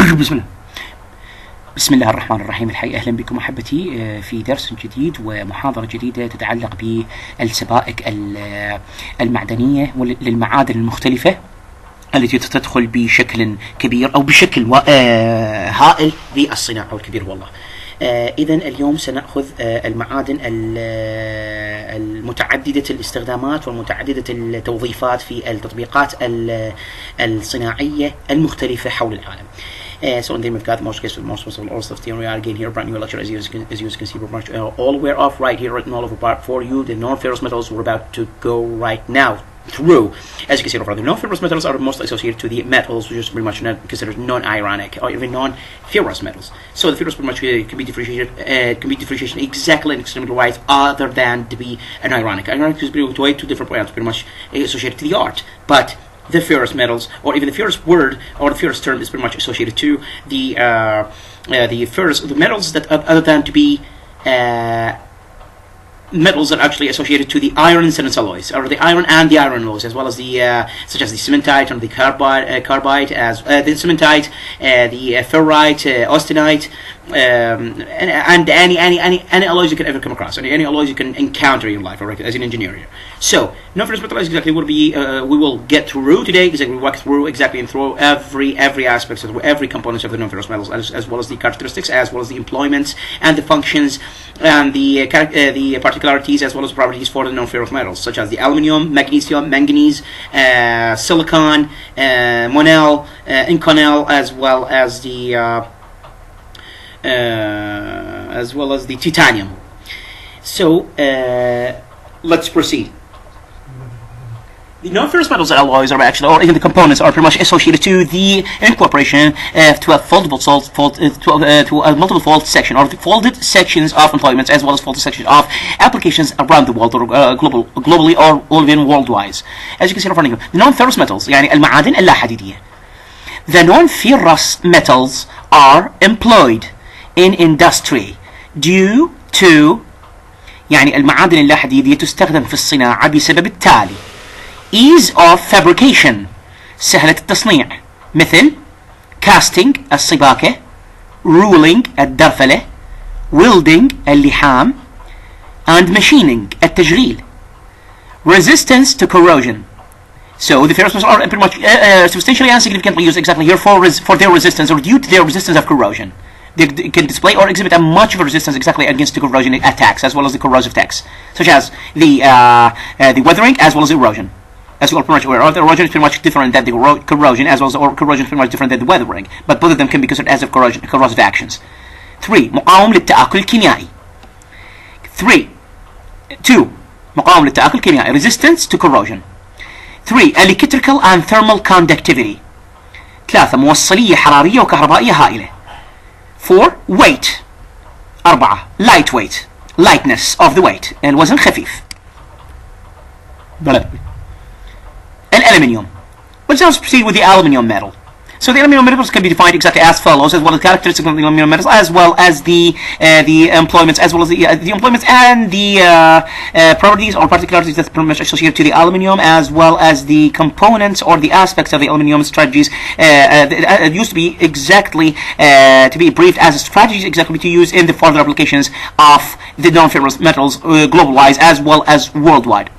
بسم الله. بسم الله الرحمن الرحيم. الحقيقة أهلا بكم أحبتي في درس جديد ومحاضرة جديدة تتعلق بالسبائك المعدنية للمعادن المختلفة التي تدخل بشكل كبير أو بشكل هائل في الصناعة الكبير والله. إذن اليوم سنأخذ المعادن المتعددة الاستخدامات والمتعددة التوظيفات في التطبيقات الصناعية المختلفة حول العالم. So and then we've got the most cases, most of all stuff theory again here, brand new lecture as you can see, we're much all aware of right here, written all over part for you. The non-ferrous metals we're about to go right now through. As you can see over the non-ferrous metals are most associated to the metals, which is pretty much not considered non-ionic or even non-ferrous metals. So the ferrous pretty much can be differentiated exactly and extremely right, other than to be an ionic. Ionic is way two different points, pretty much associated to the art, but the ferrous metals, or even the ferrous word or the ferrous term, is pretty much associated to the metals that other than to be metals that are actually associated to the irons and its alloys, or the iron and the iron alloys, as well as the such as the cementite and the carbide, as the cementite, the ferrite, austenite, and any alloys you can ever come across, any alloys you can encounter in life, or as an engineer here. So non-ferrous metals exactly will be we will get through today, exactly walk through exactly and through every aspect of every component of the non-ferrous metals, as well as the characteristics, as well as the employments and the functions and the particularities, as well as properties for the non-ferrous metals, such as the aluminium, magnesium, manganese, silicon, monel, inconel, as well as the titanium. So let's proceed. The non-ferrous metals alloys are actually, or even the components, are pretty much associated to the incorporation to a foldable to a multiple fold section, or the folded sections of employments, as well as folded sections of applications around the world, or globally, or even worldwide. As you can see in front of you, the non-ferrous metals, يعني المعادن اللاحديدية. The non-ferrous metals are employed in industry due to يعني المعادن اللاحديدية تستخدم في الصناعة بسبب التالي: ease of fabrication، سهلة التصنيع، مثل casting السباكة، ruling الدرفلة، welding اللحام، and machining التشغيل. Resistance to corrosion. So the ferrous metals are pretty much substantially and significantly used exactly here for their resistance, or due to their resistance of corrosion. They can display or exhibit a much of a resistance exactly against the corrosion attacks, as well as the corrosive attacks, such as the weathering, as well as erosion. As you are pretty much aware of, the erosion is pretty much different than the corrosion, as well as the corrosion is pretty much different than the weathering, but both of them can be considered as of corrosive actions. 3. مقاوم للتآكل الكيميائي. 2. مقاوم للتآكل الكيميائي, resistance to corrosion. 3. electrical and thermal conductivity. 3. موصلية حرارية وكهربائية هائلة. 4. weight. 4. light weight, lightness of the weight, الوزن خفيف. Aluminium. Let's now proceed with the aluminium metal. So the aluminium metals can be defined exactly as follows, as well as characteristics of the aluminium metals, as well as the employments, as well as the employments and the properties or particularities that are pretty much associated to the aluminium, as well as the components or the aspects of the aluminium strategies. It used to be exactly to be briefed as strategies exactly to use in the further applications of the non-ferrous metals, global-wise as well as worldwide,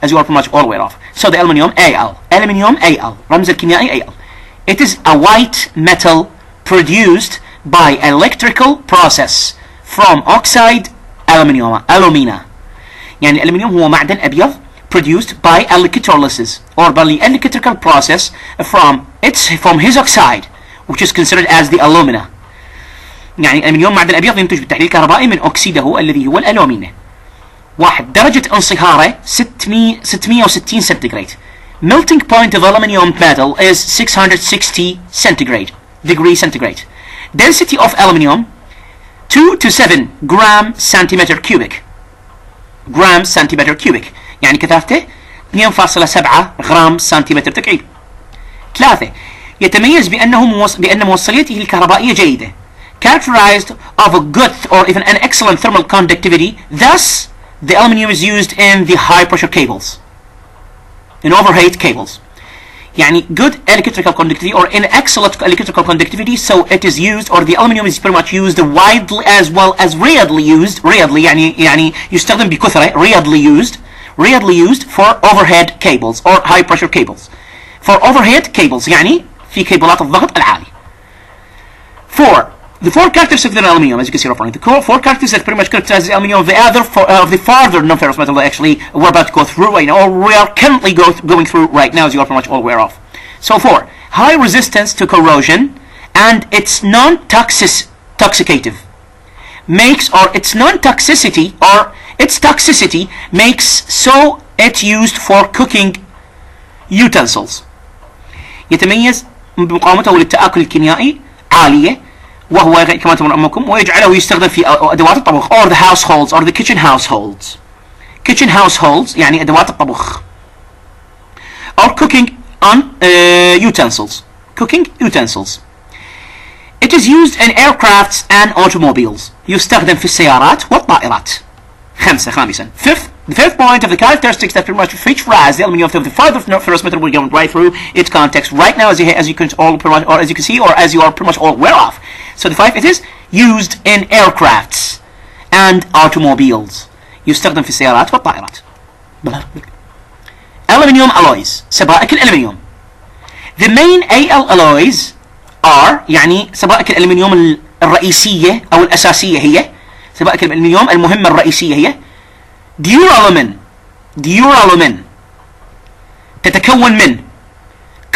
as you are pretty much all aware of. So the aluminium Al, رمز الكيميائي Al. It is a white metal produced by electrical process from oxide alumina. يعني الألمنيوم هو معدن أبيض produced by electrolysis, or by the electrical process from his oxide, which is considered as the alumina. يعني الألمنيوم معدن أبيض ينتج بالتحليل الكهربائي من أكسيده الذي هو الألومنيا. 1. درجة انصهاره 660 سنتيغراد. Melting point of aluminium metal is 660 degree centigrade. Density of aluminium 2 to 7 gram centimeter cubic. يعني كثافته 2.7 غرام سنتيمتر تكعيب. 3. يتميز بأن موصليته الكهربائية جيدة. Characterized of a good or even an excellent thermal conductivity. Thus, the aluminium is used in the high pressure cables, in overhead cables. يعني good electrical conductivity or in excellent electrical conductivity, so it is used, or the aluminum is pretty much used widely as well as rarely used. rarely يعني يستخدم بكثرة. rarely used for overhead cables or high pressure cables. for overhead cables يعني في كيبلات الضغط العالي. For the four characteristics of the aluminium, as you can see right, the four characteristics that pretty much characterize the aluminium of the farther non-ferrous metal that actually we're about to go through right now, or we are currently going through right now, as you are pretty much all aware of. So for high resistance to corrosion, and its non-toxicative makes, or its non-toxicity, or its toxicity makes so it used for cooking utensils. يتميز بمقاومته للتآكل الكيميائي عالية، وهو كما ترون أمامكم، ويجعله يستخدم في أدوات الطبخ or the households or the kitchen households يعني أدوات الطبخ or cooking on utensils. It is used in aircrafts and automobiles. يستخدم في السيارات والطائرات. خامسا. The fifth point of the characteristics that pretty much feature the aluminium of the farther ferrous metal we're going right through its context right now, as you can all pretty much, or as you can see, or as you are pretty much all aware of. So the 5, it is used in aircrafts and automobiles. يستخدم في السيارات والطائرات. Aluminium alloys. سبائك الألمنيوم. The main AL alloys are يعني سبائك الألمنيوم الرئيسية أو الأساسية هي سبائك الألمنيوم المهمة الرئيسية هي duralumin تتكون من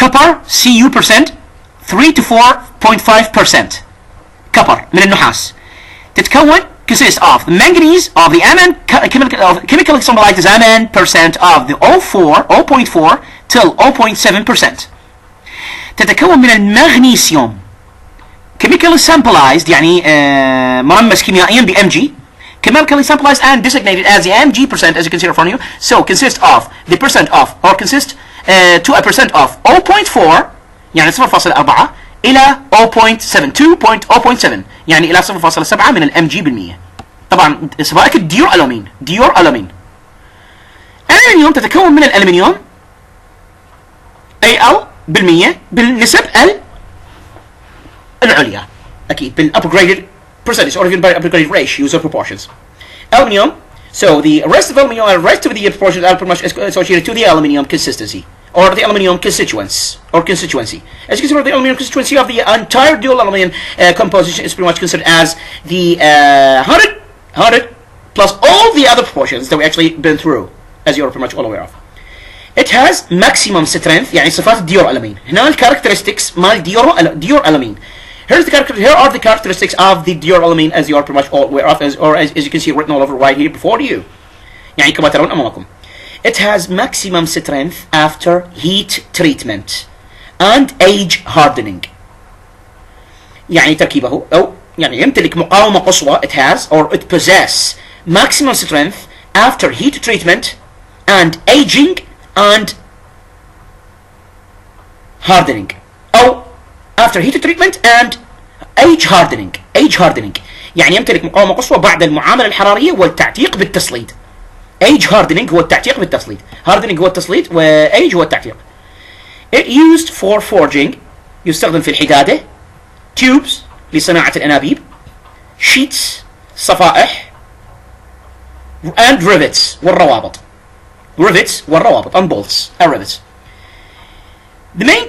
copper Cu% 3 to 4.5%. copper من النحاس. تتكون consists of the manganese of the Mn chemically symbolized as Mn percent of the 0.4 till 0.7%. تتكون من المغنيسيوم chemically symbolized يعني مرمز كيميائيا ب Mg, chemically symbolized and designated as the Mg%, as you can see in front of you. So consists of the percent of, or consist to a percent of 0.4 يعني 0.4 إلى 0.7 يعني إلى 0.7 من الMg بالمية. طبعا سبائك الديورالومين. الألمنيوم تتكون من الألمنيوم Al بالمية بالنسب العليا أكيد بالupgraded percentage or even by upgraded ratios or proportions. Aluminium, so the rest of aluminium and the rest of the proportions are pretty much associated to the aluminium consistency or the aluminium constituency. As you can see, the aluminium constituency of the entire dual aluminium composition is pretty much considered as the 100 plus all the other proportions that we actually been through, as you are pretty much all aware of. It has maximum strength يعني صفات الديورالومين. هنا الكاركترستكس مال ديورالومين. Here are the characteristics of the duralumin, as you are pretty much all aware of, as you can see written all over right here before you. يعني كما ترون أمامكم. It has maximum strength after heat treatment and age hardening. يعني تركيبه أو يعني يمتلك مقاومة قصوى. It has or it possesses maximum strength after heat treatment and aging and hardening. أو after heat treatment and age hardening. يعني يمتلك مقاومة قصوى بعد المعاملة الحرارية والتعتيق بالتسليط. age hardening هو التعتيق بالتسليط. hardening هو التسليط و age هو التعتيق. It used for forging يستخدم في الحدادة. tubes لصناعة الأنابيب. sheets صفائح. and rivets والروابط. and bolts and rivets. The main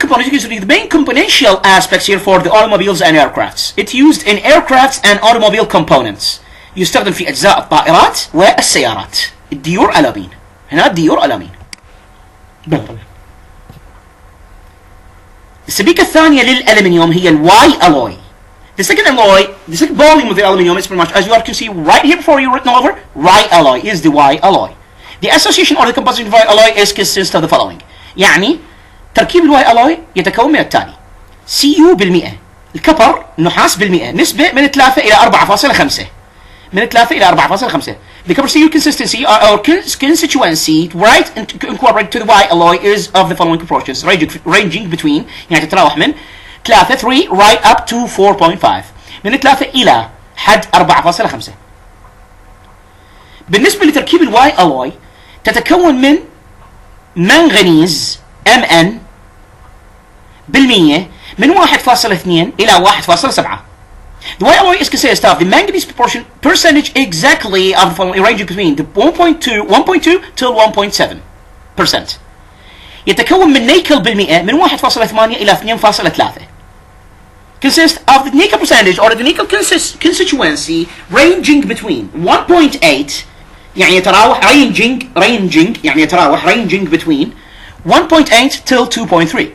componential aspects here for the automobiles and aircrafts. It's used in aircrafts and automobile components. يستخدم في أجزاء الطائرات والسيارات. الديورالومين. هنا الديورالومين. السبيكة الثانية للألمنيوم هي الواي alloy. The second volume of the aluminium is pretty much, as you can see right here before you written all over, Y alloy is the Y alloy. The association or the composition of Y alloy consists of the following. يعني تركيب الواي alloy يتكون من التالي: Cu بالمئة، الكبر نحاس بالمئة، نسبة من 3 إلى 4.5. The copper Cu consistency or constituency right incorporated to the Y alloy is of the following proportions, ranging between يعني تتراوح من 3 right up to 4.5. من 3 إلى حد 4.5. بالنسبة لتركيب الواي alloy تتكون من منغنيز Mn بالمية من 1.2 إلى 1.7. The white alloy is consist of the manganese proportion percentage exactly of the following, ranging between the 1.2 till 1.7%. يتكون من نيكل بالمئة من 1.8 إلى 2.3. Consists of the nickel percentage or the nickel constituency ranging between 1.8 يعني يتراوح ranging يعني يتراوح ranging between 1.8 till 2.3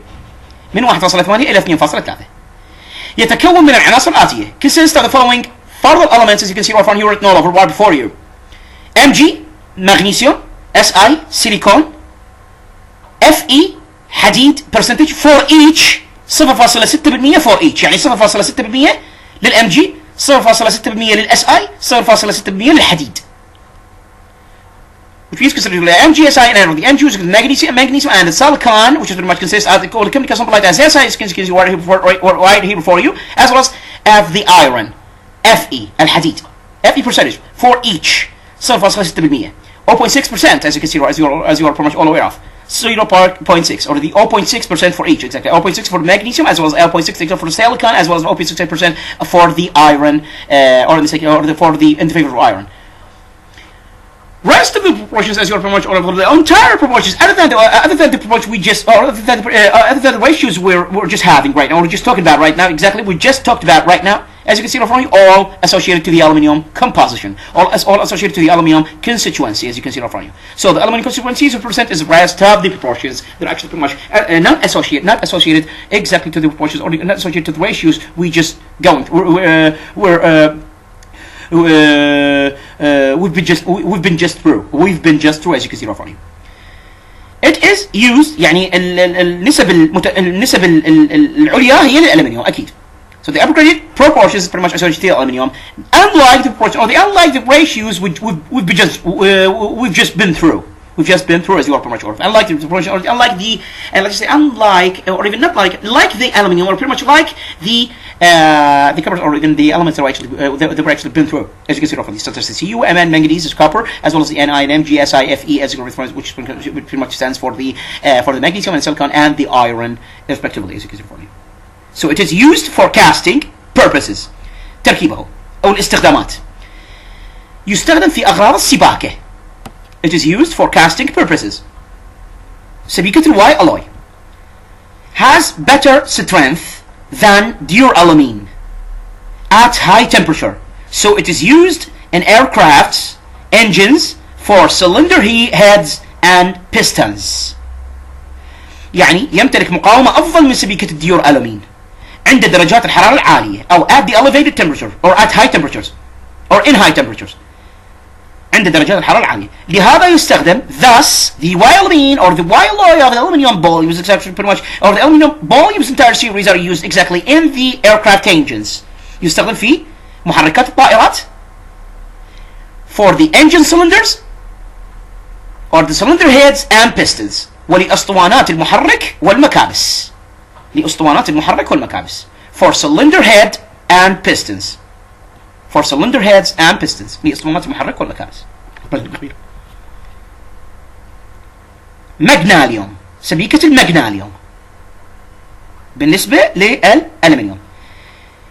من 1.8 إلى 2.3. يتكون من العناصر الآتية. Consists of the following further elements as you can see right from here written all over before you. Mg magnesium, Si silicon, Fe حديد percentage for each 0.6% for each يعني 0.6% للMg 0.6% للSi 0.6% للحديد. Which means consider the MgSi and the Mg is magnesium and the silicon, which is pretty much consists of the chemical something like that. Si is consists right here before you, as well as the iron, Fe الحديد, Fe percentage for each 0.6%, 0.6% as you can see as you are pretty much all aware of. 0.6 or the 0.6% for each, exactly 0.6 for the magnesium as well as 0.6 for the silicon as well as 0.6% for the iron in the favor of iron. Rest of the proportions as you are pretty much all over the entire proportions other than the proportion we just other than the ratios we're just having right now, we're just talking about right now, exactly we just talked about right now, as you can see in front of you, all associated to the aluminium composition, all associated to the aluminium constituency, as you can see in front of you. So the aluminium constituencies represent is the rest of the proportions that are actually pretty much not associated exactly to the proportions or not associated to the ratios we just going we've been just through as you can see in front of you. It is used يعني النسب العليا هي للألمنيوم أكيد. So the upgraded proportions is pretty much associated to aluminium, unlike the proportion or unlike the ratios we've just been through. We've just been through as you are pretty much aware of. Unlike the proportion or unlike the let's say unlike or even not like the aluminium or pretty much like the copper or even the elements that were actually been through, as you can see from these, such as the Cu, Mn, manganese is copper, as well as the Ni and Mg, Si, Fe, as you can refer, which pretty much stands for the magnesium and silicon and the iron respectively, as you can see from here. So it is used for casting purposes. تركيبه أو الاستخدامات. يستخدم في أغراض السباكة. It is used for casting purposes. سبيكة الواي alloy has better strength than duralumin at high temperature, so it is used in aircrafts, engines, for cylinder heads and pistons. يعني يمتلك مقاومة أفضل من سبيكة الديورالومين عند درجات الحرارة العالية أو at the elevated temperature or at high temperatures or in high temperatures عند درجات الحرارة العالية. لهذا يستخدم thus the alumine or the alloy of the aluminium volumes pretty much or the aluminium volumes entire series are used exactly in the aircraft engines. يستخدم في محركات الطائرات for the engine cylinders or the cylinder heads and pistons ولأسطوانات المحرك والمكابس. لأسطوانات المحرك والمكابس for cylinder head and pistons. For cylinder heads and pistons لأسطوانات المحرك والمكابس. مغناليوم سبيكة المغناليوم بالنسبة للألمنيوم.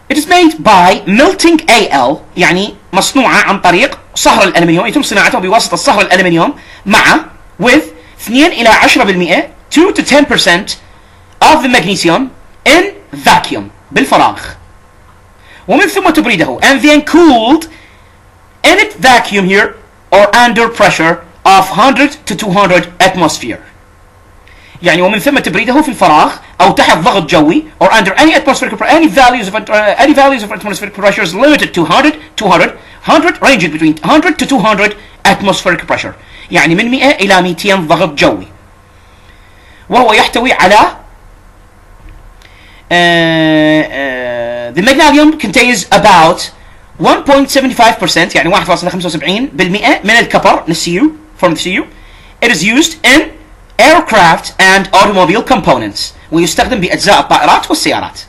It is made by melting Al يعني مصنوعة عن طريق صهر الألمنيوم، يتم صناعته بواسطة صهر الألمنيوم مع with 2 إلى 10% 2 to 10% of the magnesium in vacuum بالفراغ، ومن ثم تبريده and then cooled in it vacuum here or under pressure of 100 to 200 atmosphere. يعني ومن ثم تبريده في الفراغ أو تحت ضغط جوي or under any atmospheric any values of atmospheric pressures limited to 100 ranging between 100 to 200 atmospheric pressure، يعني من 100 إلى 200 ضغط جوي. وهو يحتوي على the magnesium contains about 1.75% يعني 1.75% من الكبر من الCu from the Cu. It is used in aircraft and automobile components ويستخدم بأجزاء الطائرات والسيارات.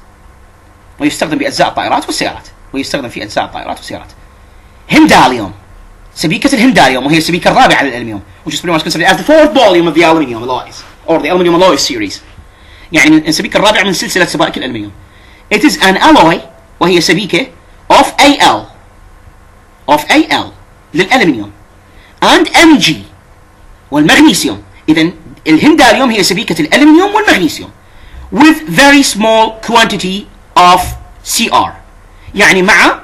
ويستخدم في أجزاء الطائرات والسيارات. هنداليوم سبيكة الهنداليوم وهي السبيكة الرابعة للألمنيوم which is pretty much considered as the fourth volume of the aluminium alloys or the aluminium alloy series. يعني السبيكة الرابعة من سلسلة سبائك الألمنيوم. It is an alloy وهي سبيكة of Al للألمنيوم and Mg والمغنيسيوم. إذن الهنداليوم هي سبيكة الألمنيوم والمغنيسيوم with very small quantity of Cr، يعني مع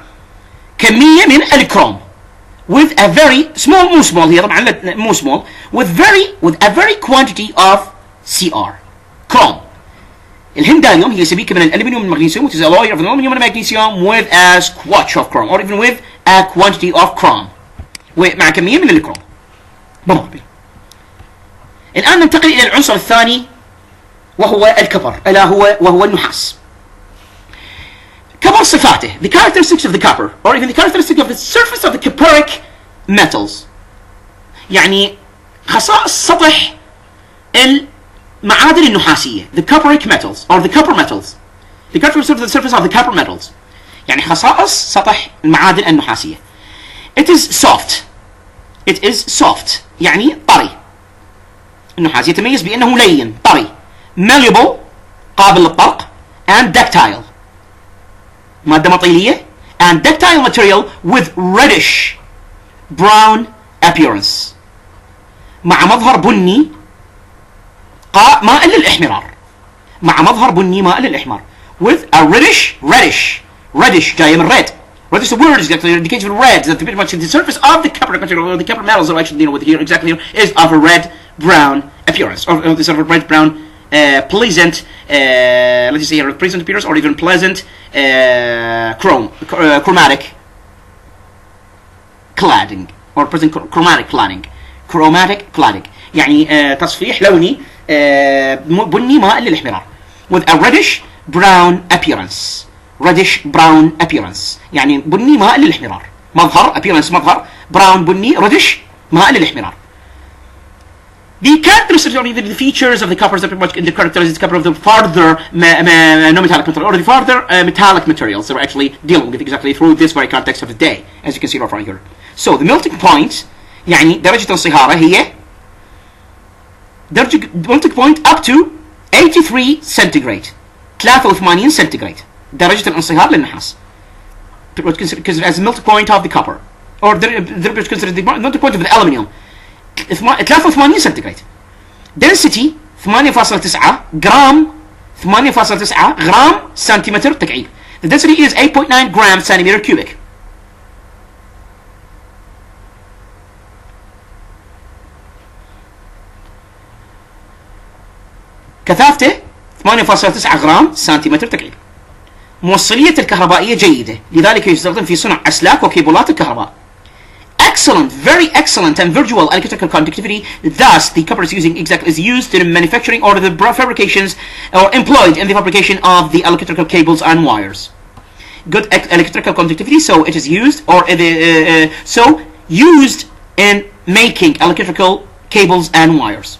كمية من الكروم with a very small، مو small هي طبعا مو small، with a very quantity of Cr كروم. الهنداليوم هي سبيكة من الألمنيوم والمغنيسيوم which is a alloy of aluminum and magnesium with a squash of chrome or even with a quantity of chrome، ومع كمية من الكروم. بمقبل. الآن ننتقل إلى العنصر الثاني وهو الكبر، وهو النحاس. كبر صفاته، the characteristics of the copper or even the characteristics of the surface of the copperic metals، يعني خصائص سطح المعادن النحاسية، the copperic metals or the copper metals، the characteristics of the surface of the copper metals، يعني خصائص سطح المعادن النحاسية. it is soft يعني طري. النحاس يتميز بأنه لين طري، malleable قابل للطرق and ductile مادة مطيلية and ductile material with reddish brown appearance مع مظهر بني مائل للإحمرار، مع مظهر بني مائل للإحمرار with a reddish جاية من red. Reddish the word is exactly indicates red, that pretty much the surface of the copper material or the copper metals that I should deal with here exactly is of a red brown appearance, or this sort of red brown pleasant let's just say here pleasant appearance or even pleasant chromatic cladding or present chromatic cladding يعني تصفيح لوني بني مائل للاحمرار with a reddish brown appearance يعني بني مائل للاحمرار، مظهر appearance مظهر brown بني reddish مائل للاحمرار. The characteristics or the features of the coppers that pretty much characterize the copper of the farther non-metallic material or the farther metallic materials that we're actually dealing with exactly through this very context of the day, as you can see right here. So the melting point يعني درجة الانصهارة هي درجة melting point up to 83 centigrade 83 centigrade درجة الانصهار للنحاس considered as the melting point of the copper or considered the melting point of the aluminium 83 سنتيغريد. density 8.9 جرام سنتيمتر تكعيب. The density is 8.9 grams centimeter cubic. كثافته 8.9 جرام سنتيمتر تكعيب. موصلية الكهربائية جيدة، لذلك يستخدم في صنع أسلاك وكيبلات الكهرباء. Excellent, very excellent and visual electrical conductivity. Thus, the copper is used in manufacturing or the fabrications or employed in the fabrication of the electrical cables and wires. Good electrical conductivity, so it is used or used in making electrical cables and wires.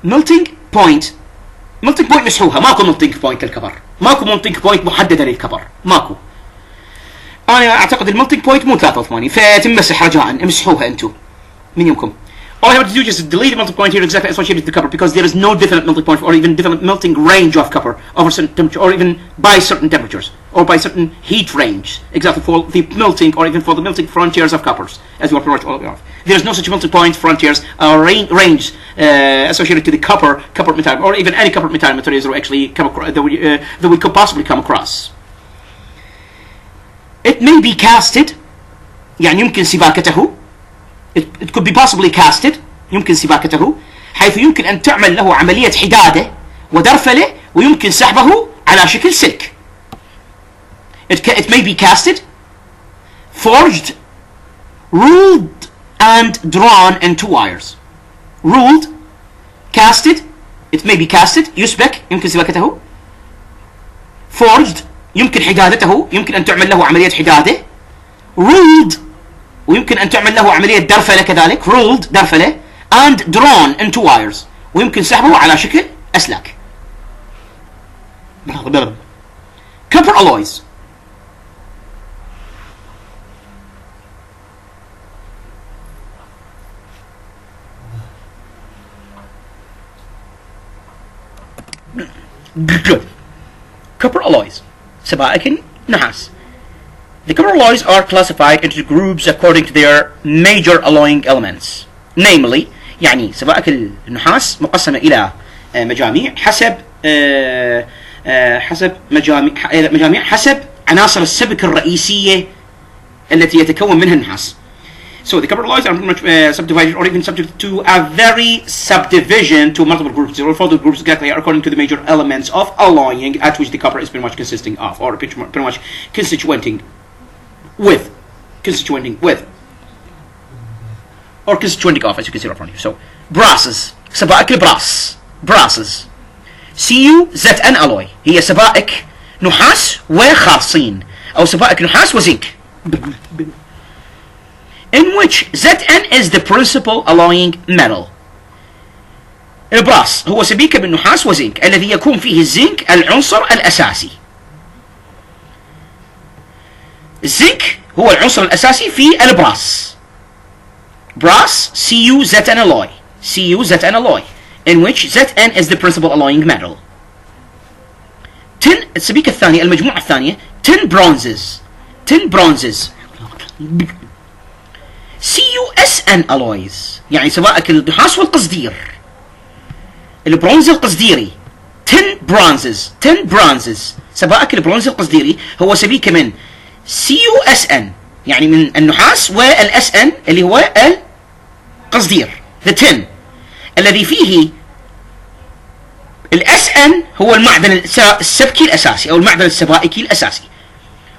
Melting point مسحوها، ماكو melting point للكبر، ماكو melting point محددة للكبر، ماكو. أنا أعتقد الملتنج بوينت مو 83 فتمسح رجاءً، امسحوها أنتم من يومكم. All I have to do is delete the melting point here exactly associated with the copper because there is no definite melting point or even definite melting range of copper over certain temperature or even by certain temperatures or by certain heat range exactly for the melting or even for the melting frontiers of coppers as you are pretty much all aware of. There is no such melting point frontiers or range associated to the copper metal or even any copper metal materials that we actually come across, that we could possibly come across. It may be casted يعني يمكن سباكته. It could be possibly casted يمكن سباكته حيث يمكن أن تعمل له عملية حدادة ودرفلة ويمكن سحبه على شكل سلك. It may be casted, forged, ruled and drawn into wires. Ruled, casted, it may be casted يسبك يمكن سباكته. Forged يمكن حدادته يمكن أن تعمل له عملية حدادة. Ruled ويمكن أن تعمل له عملية درفلة كذلك ruled درفلة and drawn into wires ويمكن سحبه على شكل أسلاك. Copper alloys. Good. Copper alloys. سبائك النحاس. The copper alloys are classified into groups according to their major alloying elements. Namely, يعني سبائك النحاس مقسمة إلى مجاميع حسب عناصر السبك الرئيسية التي يتكون منها النحاس. So the copper alloys are pretty much subdivided or even subject to a very subdivision to multiple groups or further groups exactly according to the major elements of alloying at which the copper is pretty much consisting of or pretty much constituting with or constituting of, as you can see right in front of you. So brasses سبائك البراس brasses CuZn alloy هي سبائك نحاس وخارصين أو سبائك نحاس وزنك in which Zn is the principal alloying metal. البراس هو سبيكة بالنحاس وزنك الذي يكون فيه الزنك العنصر الأساسي. الزنك هو العنصر الأساسي في البراس. Brass CuZn alloy in which Zn is the principal alloying metal. tin السبيكة الثانية المجموعة الثانية tin bronzes CuSn alloys يعني سبائك النحاس والقصدير. البرونز القصديري tin bronzes سبائك البرونز القصديري هو سبيكة من CuSn يعني من النحاس والSn اللي هو القصدير the tin الذي فيه الSn هو المعدن السبكي الأساسي أو المعدن السبائكي الأساسي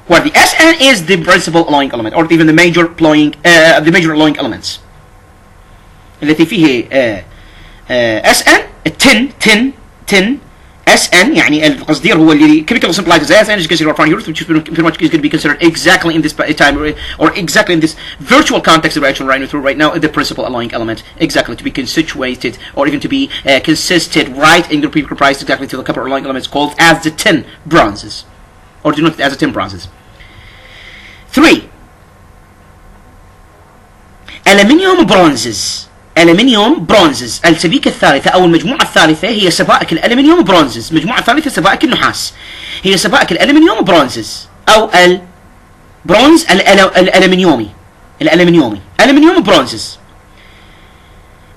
where the Sn is the principal alloying element or even the major alloying elements التي فيه Sn tin Sn يعني القصدير هو اللي chemical simplified as Sn is considered from here which is pretty much is going to be considered exactly in this time or exactly in this virtual context that we're actually running through right now the principal alloying element exactly to be constituted or even to be consisted right in the comprised exactly to the copper alloying elements called as the tin bronzes or denoted as the tin bronzes. 3. Aluminium bronzes السبيكة الثالثة أو المجموعة الثالثة هي سبائك الألمنيوم برونزز. المجموعة الثالثة سبائك النحاس هي سبائك الألمنيوم برونزز أو البرونز الألمنيومي ألمنيوم برونزز.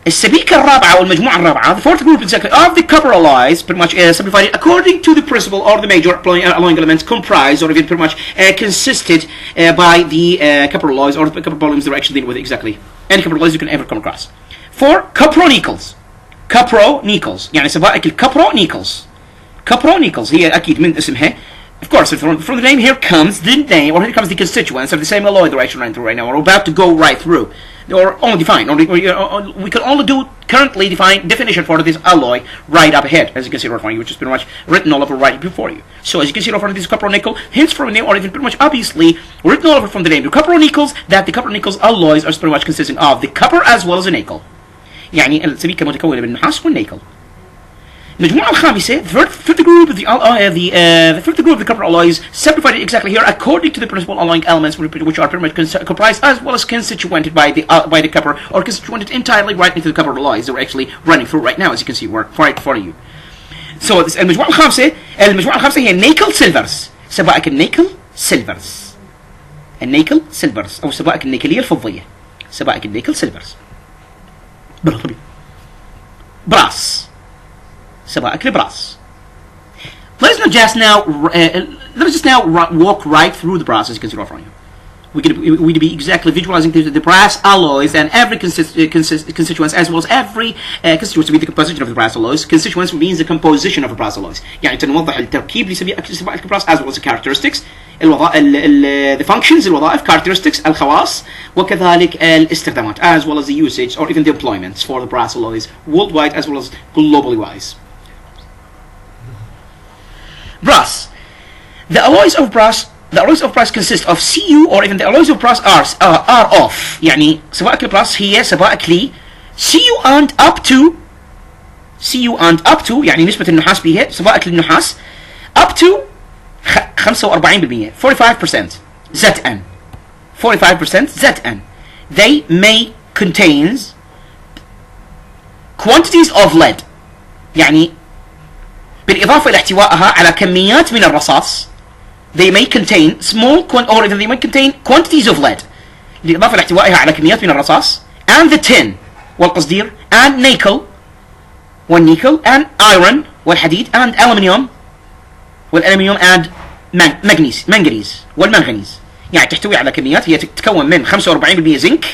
السبيكة الرابعة أو المجموعة الرابعة the fourth group exactly of the copper alloys pretty much simplified according to the principal or the major alloying elements comprised or even pretty much consisted by the copper alloys or the copper volumes that we're actually dealing with exactly any copper alloys you can ever come across. 4. Copronicles يعني سبائك الكبرونيكلز هي أكيد من اسمها. Of course, from the name here comes the name, or here comes the constituents of the same alloy that we're actually running through right now, or we're about to go right through, or only define, or we can only do currently define definition for this alloy right up ahead, as you can see right in front of you, which is pretty much written all over right before you. So as you can see right in front of this copronickel, hence from the name, or even pretty much obviously written all over from the name, the copronicles, that the copronicles alloys are pretty much consisting of the copper as well as the nickel. يعني السبيكة متكونة من النحاس والنيكل. المجموعة الخامسة fifth group of the fifth group of the copper alloys simplified exactly here according to the principal alloying elements which are pretty much comprised as well as constituted by the copper or constituted entirely right into the copper alloys that we're actually running through right now as you can see right in front of you. So المجموعة الخامسة هي نيكل سيلفرز سبائك النيكل سيلفرز أو سبائك النيكلية الفضية سبائك النيكل سيلفرز. براس سبائك البراس. Let us just now walk right through the brass as you can see right in front of you. We're going to be exactly visualizing the brass alloys and every constituents as well as every constituents with the composition of the brass alloys. Constituents means the composition of the brass alloys. يعني نوضح التركيب لسبائك البراس as well as the characteristics the functions الوظائف characteristics الخواص وكذلك الاستخدامات as well as the usage or even the employments for the brass alloys worldwide as well as globally wise. Brass. The alloys of brass consist of Cu or even the alloys of brass are of يعني سبائك البراس هي سبائك لي Cu and up to يعني نسبة النحاس بها سبائك للنحاس up to 45% Zn 45% Zn. They may contains quantities of lead يعني بالإضافة إلى احتوائها على كميات من الرصاص. They may contain small or even they may contain quantities of lead. بالإضافة إلى احتوائها على كميات من الرصاص and the tin والقصدير and nickel والنيكل and iron والحديد and aluminium والألمنيوم and manganese والمنغنيز. يعني تحتوي على كميات هي تتكون من 45% زنك.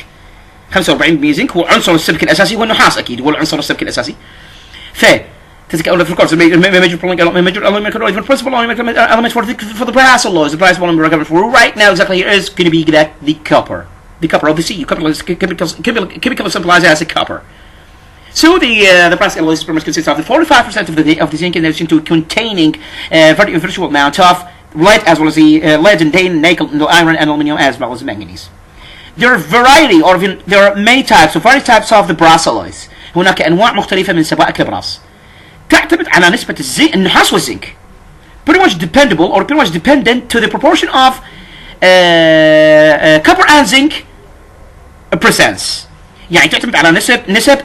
45% زنك هو عنصر السبك الأساسي، هو النحاس أكيد هو العنصر السبك الأساسي. تتكون في الكورس major principal element for the brass alloys. The brass volume recovered for right now exactly here is going to be that the copper of the Cu. Chemical symbolized as a copper. So the brass alloys pretty much consists of the 45% of the zinc in addition to containing a virtual amount of lead as well as the lead and tin, nickel, iron, and aluminium as well as manganese. There are variety or even there are many types of the brass alloys. هناك أنواع مختلفة من سبائك البراس. تعتمد على نسبة النحاس والزنك. Pretty much dependable or pretty much dependent to the proportion of copper and zinc presence. يعني تعتمد على نسب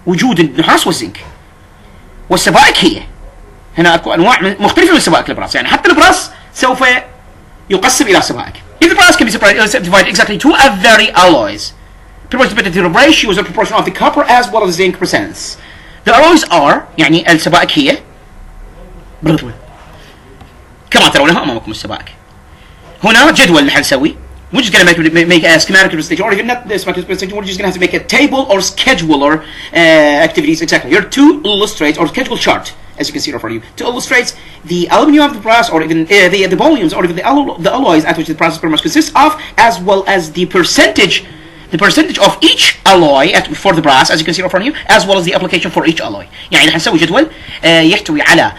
وجود النحاس والزنك. والسبائك هي هنا اكو انواع مختلفة من سبائك البراس، يعني حتى البراس سوف يقسم الى سبائك. If the brass can be divided exactly to a very alloys, pretty much dependent on the ratios or proportion of the copper as well as zinc presence. The alloys are يعني السبائك هي كما ترونها امامكم السبائك. هنا جدول نحن نسوي. We're just going to make a schematic representation, or even not the schematic representation. We're just going to have to make a table or scheduler activities exactly here to illustrate or schedule chart, as you can see in front of you, to illustrate the aluminium of the brass, or even the volumes, or even the alloys at which the brass pretty much consists of, as well as the percentage of each alloy for the brass, as you can see in front of you, as well as the application for each alloy. يعني نحن نسوي جدول يحتوي على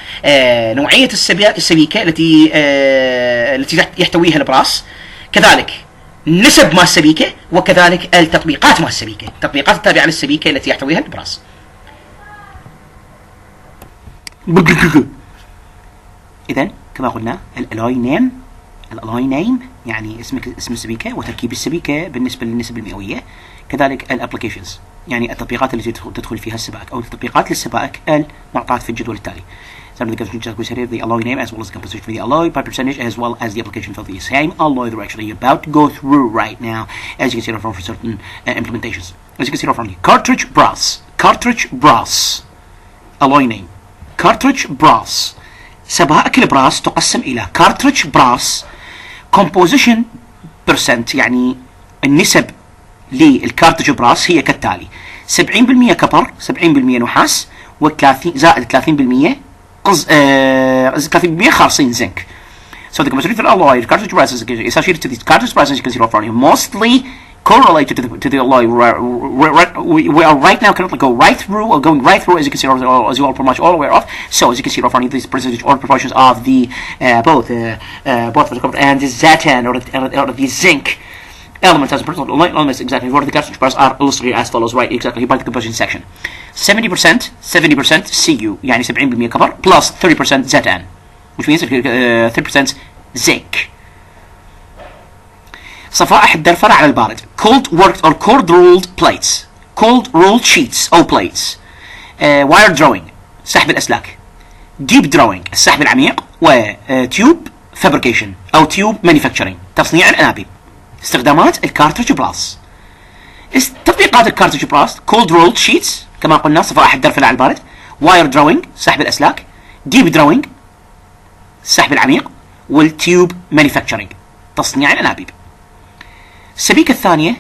نوعية السبيكة التي يحتويها البراس، كذلك نسب مال السبيكة، وكذلك التطبيقات مال السبيكة، التطبيقات التابعة للسبيكة التي يحتويها البراس. إذن كما قلنا الألوي نيم يعني اسم السبيكة وتركيب السبيكة بالنسبة للنسب المئوية، كذلك الابليكيشنز يعني التطبيقات التي تدخل فيها السبائك أو التطبيقات للسبائك المعطاة في الجدول التالي. Some of the constituents here, the alloy name as well as the composition for the alloy by percentage as well as the application for the same alloy that we're actually about to go through right now, as you can see from certain implementations. As you can see from here, cartridge brass, alloy name, cartridge brass. سبائك البراس تقسم إلى cartridge brass composition percent يعني النسب للكارتريج براس هي كالتالي: 70% كبر، 70% نحاس، و30 زائد 30% 30% خالصين زنك. So the composition of the alloy cartridge brass is associated to the cartridge brass, as you can see from here, mostly correlated to the alloy. We are right now currently going right through, as you can see, as you are pretty much all aware of. So as you can see from here, these percentage or proportions of the both the copper and the zetan or the zinc element as personal elements exactly for the cartridge brass are illustrated as follows, right exactly by the composition section. 70% Cu يعني 70% copper plus 30% zetan, which means 30% zinc. صفائح الدرفرة على البارد cold worked or cold rolled sheets or plates. wire drawing سحب الأسلاك. deep drawing السحب العميق. و tube fabrication أو tube manufacturing تصنيع الأنابيب. استخدامات الكارتريج براس. تطبيقات الكارتريج براس cold rolled sheets كما قلنا صفائح الدرفرة على البارد. wire drawing سحب الأسلاك. deep drawing السحب العميق. والتيوب manufacturing تصنيع الأنابيب. السبيكة الثانية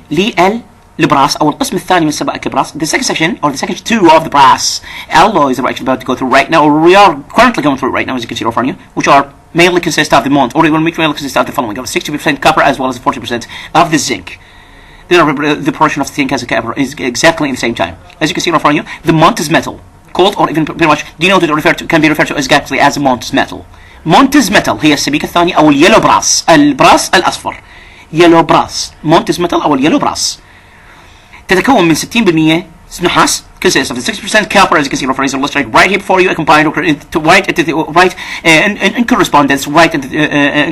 للبراس أو القسم الثاني من سبائك البراس, the second section or the second two of the brass alloys that we're actually about to go through right now, or we are currently going through right now, as you can see in front of you, which are mainly consist of the mont, or even mainly consist of the following: of 60% copper as well as 40% of the zinc. The portion of the zinc as a copper is exactly in the same time. As you can see in front of you, the Montes metal, called or even pretty much denoted or referred to, can be referred to exactly as a Montes metal. Montes metal هي السبيكة الثانية أو اليلو براس, البراس الأصفر. يلو براس, مونتس ميتال أو اليلو براس, تتكون من 60% نحاس consists of the 60% copper, as you can see reference illustrated right here before you, combined to right into the right in correspondence right in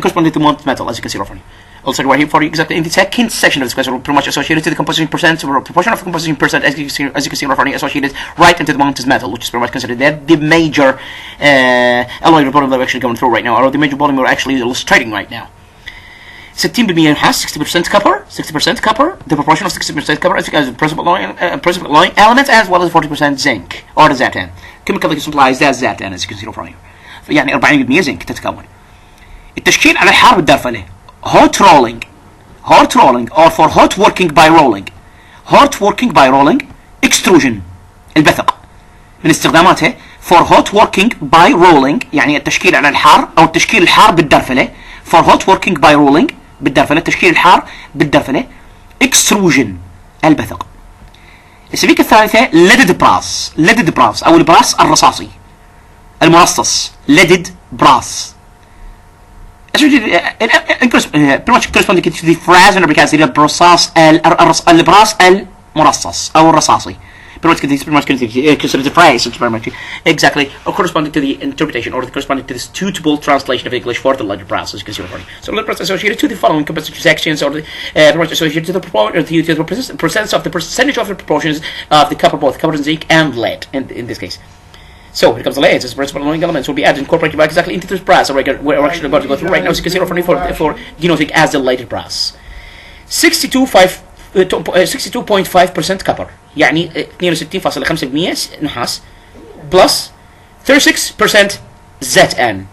corresponding to molten metal, as you can see reference. Also right here for you exactly in the second section of this question, pretty much associated to the composition percent or proportion of the composition percent, as you can see referring associated right into the molten metal, which is pretty much considered the major alloy problem that we're actually going through right now, or the major problem we're actually illustrating right now. 60% has 60% copper, 60% copper. The proportion of 60% copper is because of principal alloy elements, as well as 40% zinc or the Zn. Chemically supplies as Zn, as you can see from here. يعني 40% زنك تتكون. التشكيل على الحار بالدرفلة. Hot rolling or for hot working by rolling. Extrusion البثق من استخداماتها for hot working by rolling، يعني التشكيل على الحار أو التشكيل الحار بالدرفلة. for hot working by rolling بالدرفلة، التشكيل الحار بالدرفلة. extrusion البثق. السبيكة الثالثة leaded brass أو البراس الرصاصي المرصص leaded brass. pretty much corresponding to the phrase because البراس المرصص أو الرصاصي. Pretty much considered the phrase exactly corresponding to the interpretation or corresponding to the suitable translation of English for the leaded brass, as you can see already. So leaded brass associated to the following composition sections, or the associated to the percentage of the proportions of the copper, both copper and zinc and lead in this case. So when it comes to lead, its principal alloying elements will be added incorporated exactly into this brass we're actually about to go through right now, as you can see already for denoting as the leaded brass. 62.5% copper، يعني 62.5% نحاس plus 36% Zn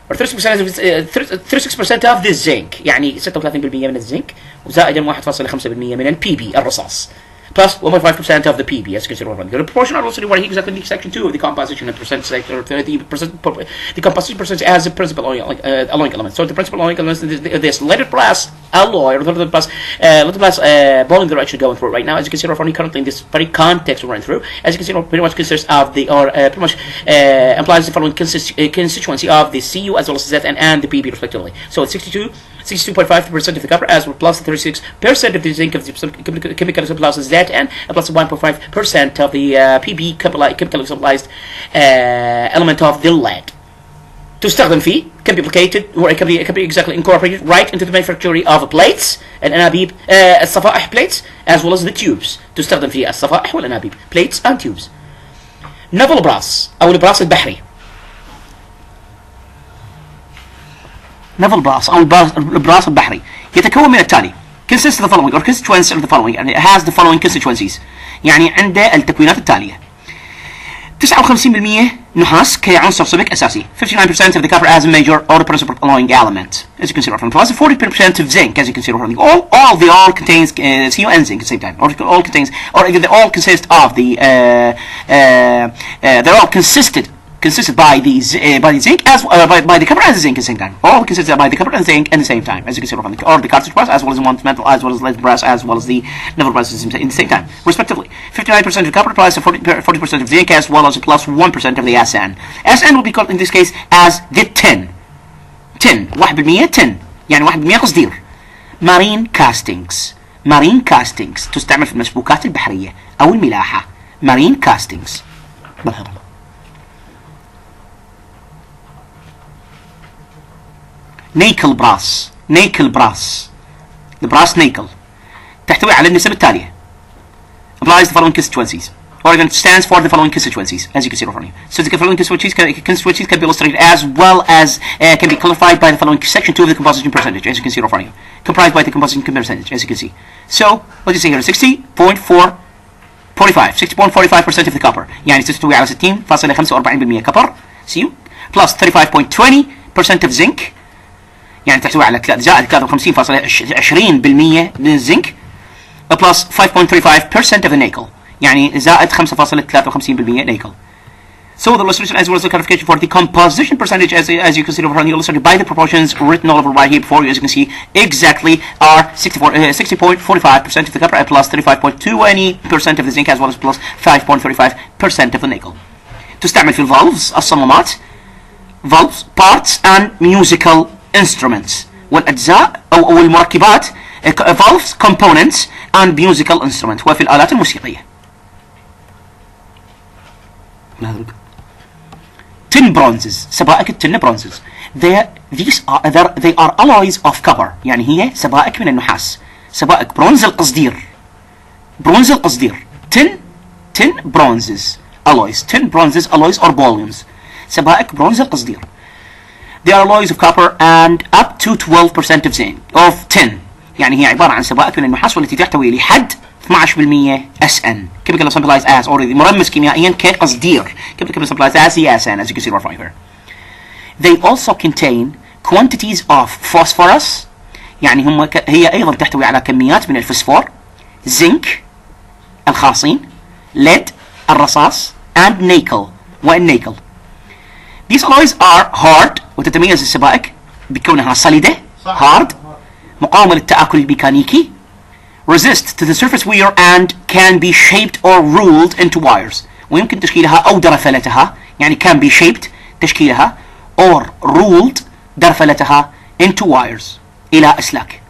or 36% of the zinc، يعني 36% من الزنك وزائدا 1.5% من الPb الرصاص plus 1.5% of the Pb, as you can see. The proportion also what he exactly in section 2 of the composition and percent sector, the composition percent as the principal alloying element. So the principal alloying elements this leaded brass alloy or leaded brass bonding that we're actually going through right now, as you can see currently in this very context we're running through, as you can see pretty much consists of the pretty much implies the following constituency of the Cu as well as the Zn and the Pb respectively. So it's 62.5% of the copper, as well plus 36% of the zinc of the chemical supplies Zn, and plus 1.5% of the Pb chemically supplied element of the lead. تستخدم فيه can be applied or it can be exactly incorporated right into the manufacture of plates الأنابيب الصفائح plates as well as the tubes. تستخدم فيه الصفائح والأنابيب plates and tubes. naval brass أو البراس البحري. naval brass أو البراس البحري يتكون من التالي. consists of the following or constituents of the following، يعني it has the following constituencies، يعني عنده التكوينات التالية. 59% نحاس كعنصر سبك أساسي. 59% of the copper as a major or the principal alloying element, as you can see from plus 40% of zinc, as you can see from all contains Cu and zinc at the same time, or all contains, or they all consist of the they're all consisted by the zinc as by the copper and the zinc at the same time. All consisted by the copper and zinc at the same time, as you can see from the or the cartridge brass as well as the molten metal as well as lead brass as well as the naval brass in the same time, respectively. 59% of copper plus 40% of zinc as well as plus 1% of the Sn. Sn will be called in this case as the tin. 1% tin، يعني 1% قصدير. marine castings تستعمل في المسبوكات البحرية أو الملاحة. marine castings. نيكل براس the brass nickel تحتوي على النسب التالية. applies the following constituencies or it stands for the following constituencies, as you can see from here. So the following constituencies can be illustrated as well as can be clarified by the following section 2 of the composition percentage, as you can see from here, comprised by the composition percentage, as you can see. So what do you see here? 60.45% of the copper، يعني تحتوي على 60.45% كبر Cu plus 35.20% of zinc، يعني تحتوي على زائد 53.20% من الزنك plus 5.35% of the nickel، يعني زائد 5.53% nickel. So the illustration as well as the clarification for the composition percentage as you can see over here illustrated by the proportions written all over right here before you, as you can see exactly are 60.45% of the copper and plus 35.20% of the zinc as well as plus 5.35% of the nickel. تستعمل في الفالفز الصمامات valves parts and musical instruments والأجزاء أو المركبات valves components and musical instruments وفي الآلات الموسيقية. tin bronzes. سبائك التن bronzes. They are alloys of copper. يعني هي سبائك من النحاس. سبائك برونز القصدير. برونز القصدير. tin bronzes alloys. tin bronzes alloys or volumes. سبائك برونز القصدير. They are alloys of copper and up to 12% of zinc of tin. يعني هي عبارة عن سبائك من النحاس والتي تحتوي لحد 12% SN. chemical symbolize as already مرمز كيميائيا كقصدير. chemical symbolize as the SN as you can see right here. They also contain quantities of phosphorus. يعني هي أيضا تحتوي على كميات من الفسفور, zinc الخاصين, lead الرصاص, and nickel والنيكل. These alloys are hard. وتتميز السبائك بكونها صلدة hard, مقاومة للتآكل الميكانيكي, resist to the surface wear and can be shaped or ruled into wires. ويمكن تشكيلها أو درفلتها. يعني can be shaped تشكيلها or ruled درفلتها into wires إلى أسلاك.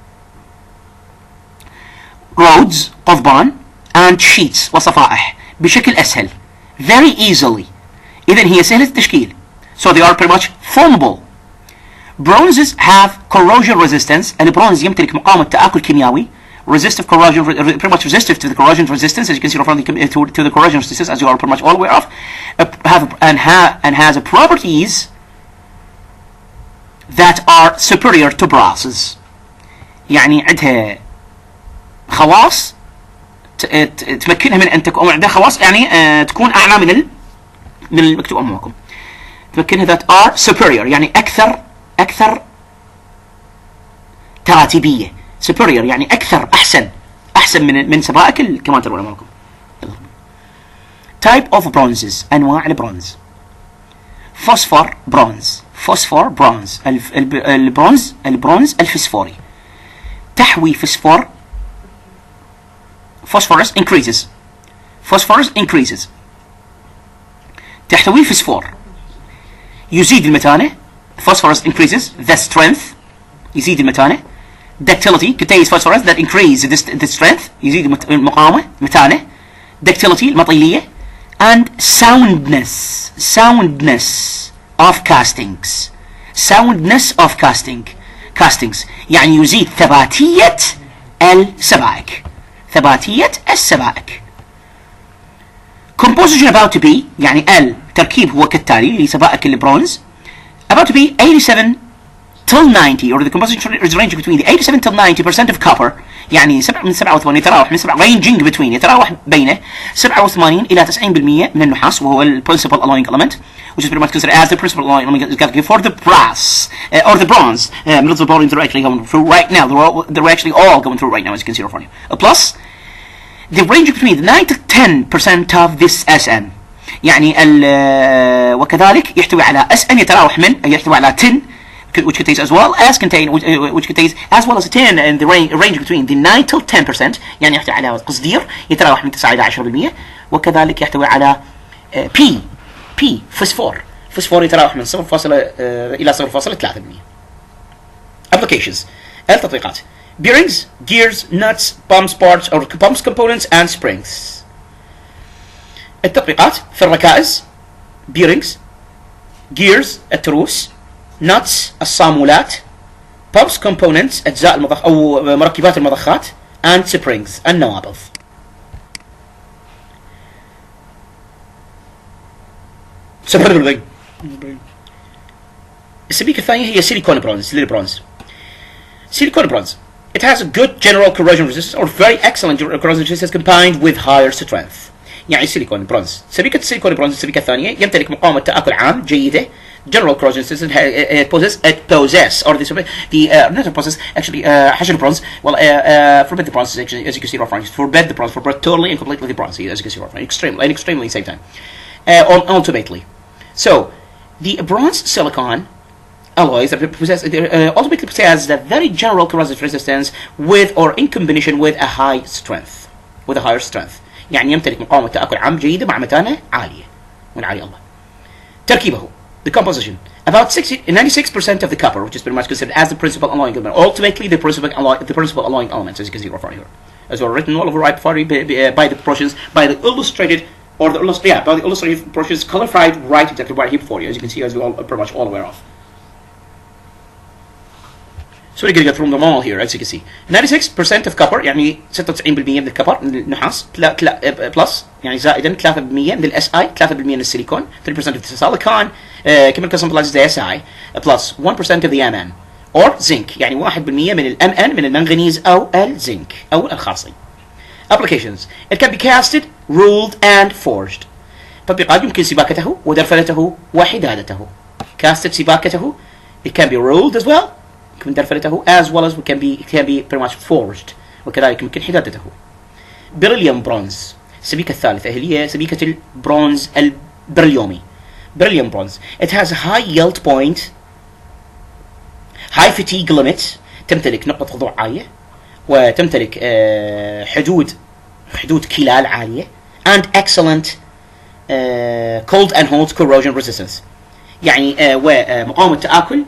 roads قضبان and sheets وصفائح بشكل أسهل very easily. إذن هي سهلة التشكيل. So they are pretty much formable. Bronzes have corrosion resistance. البرونز يمتلك مقاومة تآكل كيميائي. Resistive corrosion, pretty much resistive to the corrosion resistance, as you can see from to the corrosion resistance, as you are pretty much all aware of, and has properties that are superior to brasses. يعني عندها خواص تمكنها من أن تكون عندها خواص يعني تكون أعلى من المكتوب أمامكم. تمكنها that are superior يعني أكثر تراتبية. superior يعني أكثر أحسن من سبائك كما ترون أمامكم. type of bronzes أنواع البرونز. فوسفور برونز البرونز الفسفوري. تحوي فسفور phosphorus increases. تحتوي فسفور يزيد المتانة. phosphorus increases the strength يزيد المتانة. ductility contains phosphorus that increase the strength يزيد المقاومة متانة. ductility المطيلية. and soundness of castings. castings يعني يزيد ثباتية السبائك. composition about to be يعني التركيب هو كالتالي لسبائك البرونز. about to be 87 till 90 or the composition is ranging between the 87 till 90% of copper. يعني 87 يتراوح من 7 ranging between يتراوح بين 87 إلى 90% من النحاس وهو ال principal alloying element which is pretty much considered as the principal alloying element for the brass or the bronze. Middle of volumes are actually going through right now. They're actually all going through right now as you can see in front of you. Plus the range between 9 to 10% of this SN. يعني وكذلك يحتوي على SN يحتوي على tin which contains as well as a tin in the range between the 9 till 10%. يعني يحتوي على قصدير يتراوح من 9 إلى 10%. وكذلك يحتوي على P فسفور يتراوح من 0 إلى 0.3%. applications التطبيقات bearings, gears, nuts, pumps parts or pumps components and springs. التطبيقات في الركائز bearings, gears التروس, nuts الصامولات, pumps components أجزاء المضخ أو مركبات المضخات and springs النوابض. السبيكة الثانية هي سيليكون برونز. Silicon bronze. It has a good general corrosion resistance or very excellent corrosion resistance combined with higher strength. يعني سيليكون برونز. سبيكة السيليكون برونز السبيكة الثانية يمتلك مقاومة تآكل عام جيدة. General corrosion resistance it possess or not possess actually حشر bronze. Well forbid the bronze actually as you can see right front. Forbid totally and completely the bronze as you can see right front. Extremely same time. Ultimately, so the bronze silicon alloys that ultimately possess the very general corrosive resistance with or in combination with a higher strength. يعني يمتلك مقاومة تآكل عام جيدة مع متانة عالية من عالي الله. تركيبه the composition about 96% of the copper, which is pretty much considered as the principal alloying element. Ultimately, the principal alloying elements, as you can see right here, as well written all over right by the portions by the illustrated or the by the illustrative brochures clarified right exactly right here for you, as you can see, as we all pretty much all aware of. So we're going to go through them all here, as you can see. 96% of copper يعني 96% من الكبر من النحاس بلس يعني زائدا 3% من الاس اي 3% من السيليكون 3% of the silicon chemical symbolizes the SI plus 1% of the Mn or zinc يعني 1% من الMn من المنغنيز أو الزنك أو الخاصي. Applications. It can be casted, ruled and forged. تطبيقات يمكن سباكته ودرفلته وحدادته. Casted سباكته. It can be ruled as well. يمكن درفلته as well as it can be pretty much forged. وكذلك يمكن حدادته. بريليوم برونز. السبيكة الثالثة هي سبيكة البرونز البريليومي. بريليوم برونز. It has a high yield point, high fatigue limit. تمتلك نقطة خضوع عالية. وتمتلك حدود كلال عالية and excellent cold and hot corrosion resistance يعني ومقاومة تآكل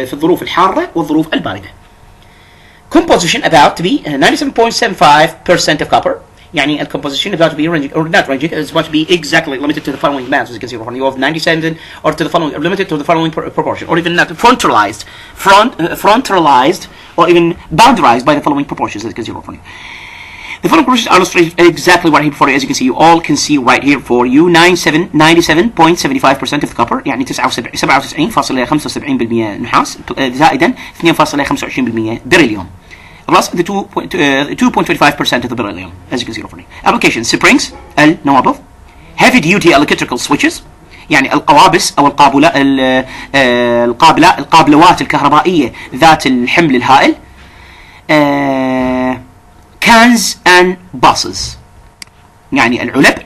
في الظروف الحارة والظروف الباردة. Composition about to be 97.75% of copper يعني composition about to be ranging or not ranging is about to be exactly limited to the following bands, as you can see from you of 97 or to the following, limited to the following proportion, or even not frontalized or even boundarized by the following proportions, as you can see from you. The following proportions are illustrated exactly right here for you, as you can see. You all can see right here for you 97.75% of the copper يعني 97.75% نحاس زائدا 2.25% beryllium plus the 2.25% of the beryllium, as you can see from here. Applications: springs النوابض, heavy duty electrical switches يعني القوابس أو القابلوات الكهربائية ذات الحمل الهائل. cans and buses يعني العلب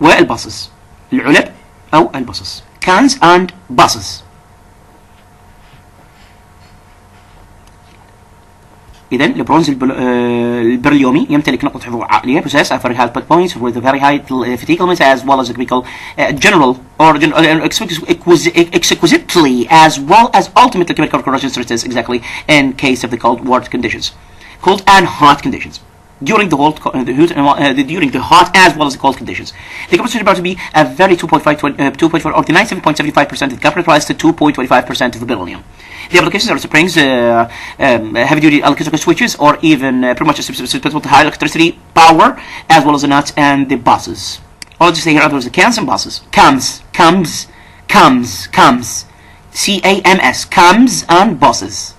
والباصز. العلب أو الباصز cans and buses. إذا البرونز البرليومي يمتلك نقطة حضور عالية possess a very high put points with a very high fatigue limits as well as a chemical general or exquisitely as well as ultimately chemical corrosion resistance exactly in case of the cold water conditions, cold and hot conditions. During the hot as well as the cold conditions. The composition is about to be a very 2.4 or 97.75% of the copper price to 2.25% of the beryllium. The applications are springs, heavy duty electrical switches, or even pretty much susceptible to high electricity power, as well as the nuts and the buses. All I'll just say here are the cans and buses. Cams. CAMS, cams and buses.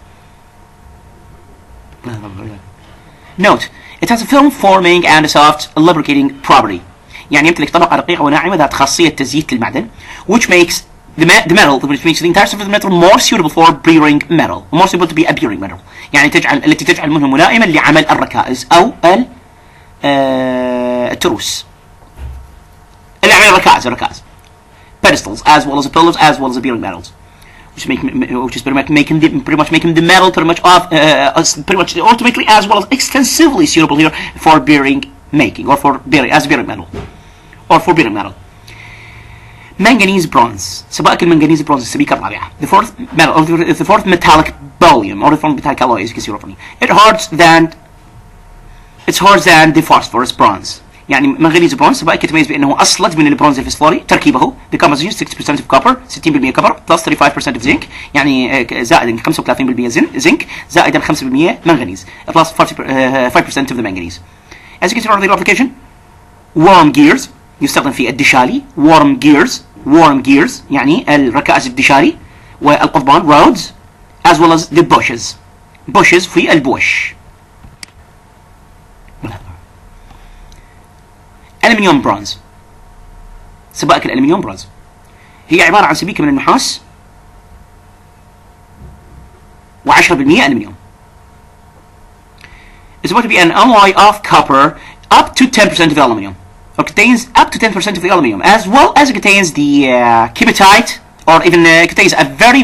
Note, it has a film forming and a soft lubricating property. يعني يمتلك طبقة رقيقة وناعمة ذات خاصية تزييت للمعدن, which makes the metal, which makes the entire surface of the metal more suitable for bearing metal, more suitable to be a bearing metal. يعني التي تجعل منه ملائما لعمل الركائز أو التروس. اللي عمل الركائز. Pedestals, as well as the pillars, as well as the bearing metals, which is pretty much making the metal pretty much ultimately as well as extensively suitable here for bearing making, or for bearing as bearing metal, or for bearing metal. Manganese bronze. سبائك المنغنيز برونز السبيكة الرابعة. The fourth metal, or the fourth metallic volume, or the fourth metallic alloy, as you can see from me. It's harder than the phosphorus bronze. يعني منغنيز برونز سبائك يتميز بأنه أصلج من البرونز الفسفوري. تركيبه the composition 60% of copper, 60% copper plus 35% of zinc, يعني زائدا 35% zinc زائدا 5% منغنيز plus 5% of the manganese. As you can see from the application, worm gears يستخدم في الدشالي. worm gears يعني الركائز الدشالي والقضبان roads, as well as the bushes في البوش. ألمنيوم برونز. سبائك الألمنيوم برونز هي عبارة عن سبيكة من النحاس و10% ألمنيوم. It's supposed to be an alloy of copper up to 10% of the aluminium, or contains up to 10% of the aluminium, as well as it contains the hematite, or even contains a very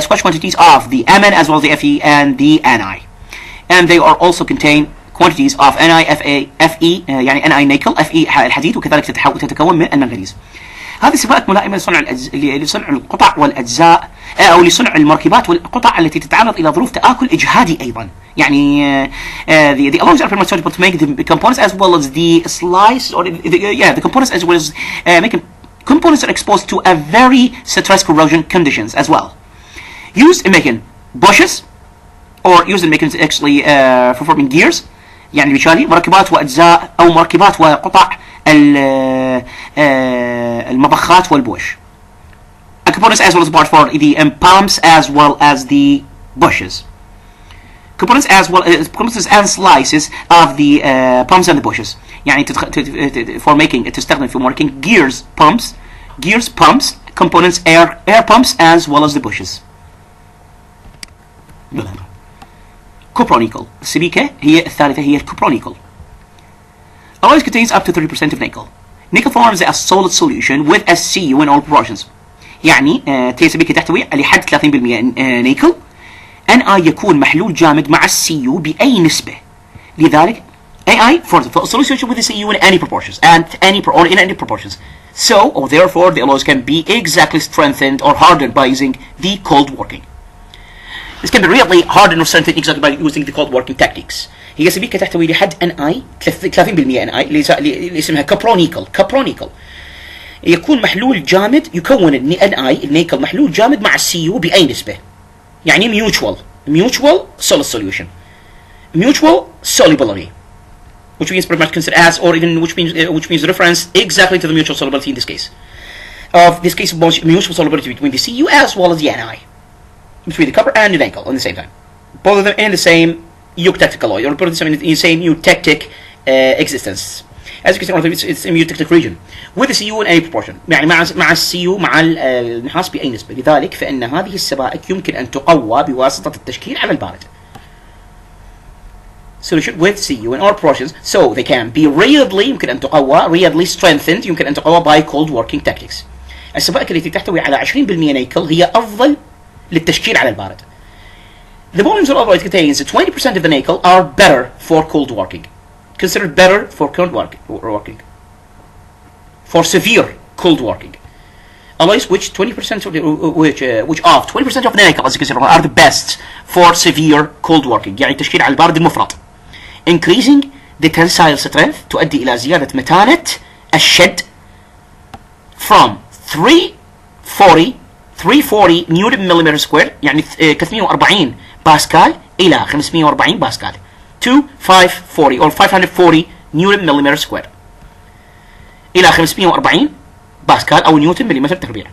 small quantities of the Mn as well as the Fe and the Ni, and they are also contain quantities of Ni, Fe يعني Ni نيكل, Fe الحديد, وكذلك تتكون من المنغنيز. هذه السبائك ملائمة لصنع القطع والأجزاء أو لصنع المركبات والقطع التي تتعرض إلى ظروف تآكل إجهادي أيضا. يعني the alloys are pretty much suitable to make the components as well as the slice or the components as well as making components are exposed to a very stress corrosion conditions as well. Used in making bushes or used in making actually for forming gears. يعني بالتالي مركبات وأجزاء أو مركبات وقطع المضخات والبوش. Components as well as parts for the pumps as well as the bushes. Components as well as components and slices of the pumps and the bushes. يعني for making تستخدم في making gears pumps components air pumps as well as the bushes. كوبرونيكل. السبيكة هي الثالثة هي الكوبرونيكل. Alloys contains up to 30% of nickel. Nickel forms a solid solution with a Cu in all proportions. يعني السبيكة تحتوي لحد 30% نيكل. Ni يكون محلول جامد مع الCu بأي نسبة. لذلك Ai forms a solution with the Cu in any proportions and in any proportions. So or therefore the alloys can be exactly strengthened or hardened by using the cold working. This can be really hardened or strengthened exactly by using the cold working techniques. هي سبيكة تحتوي لحد Ni 30% Ni اللي اسمها كابرونيكل. يكون محلول جامد يكون Ni النيكل محلول جامد مع الCu بأي نسبة. يعني mutual solid solution, mutual solubility, which means pretty much considered as or even which means reference exactly to the mutual solubility in this case. Of this case of mutual solubility between the Cu as well as the Ni. Between the copper and the nickel at the same time, both of them in the same eutectic alloy, or both of them in the same eutectic existence. As you can see, it's in eutectic region with the Cu in any proportion. يعني مع الCu مع النحاس بأي نسبة. لذلك فإن هذه السبائك يمكن أن تقوى بواسطة التشكيل على البارد. Solution with Cu in all proportions, so they can be يمكن أن تقوى strengthened يمكن أن تقوى by cold working techniques. السبائك التي تحتوي على 20% نيكل هي أفضل للتشكيل على البارد. The volumes of alloy contains 20% of the nickel are better for cold working. Considered better for cold working. For severe cold working. Alloys which 20% of which of 20% of the nickel as you consider are the best for severe cold working. يعني التشكيل على البارد المفرط. Increasing the tensile strength تؤدي إلى زيادة متانة الشد from 340 نيوتن مليمتر سكوير يعني 340 باسكال إلى 540 باسكال to 540 or 540 نيوتن مليمتر سكوير إلى 540 باسكال أو نيوتن مليمتر تربيع.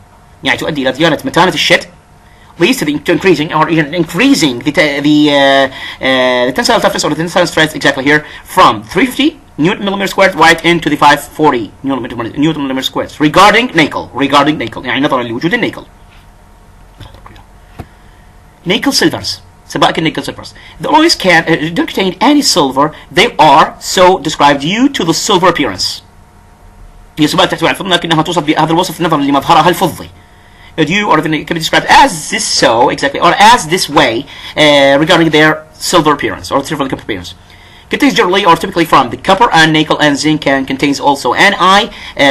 يعني تؤدي إلى زيادة متانة الشد leads to increasing or even increasing the tensile toughness or the tensile strength exactly here from 350 Newton millimeter squared right into the 540 Newton millimeter squared regarding nickel يعني نظرا لوجود النيكل. Nickel silvers. سبائك النيكل silvers. The alloys don't contain any silver. They are so described due to the silver appearance. هي سبائك تحتوي على الفضة لكنها توصف بهذا الوصف نظرا لمظهرها الفضي. Due or even can be described as this so exactly or as this way regarding their silver appearance or silver appearance. Contains generally or typically from the copper and nickel and zinc and contains also Ni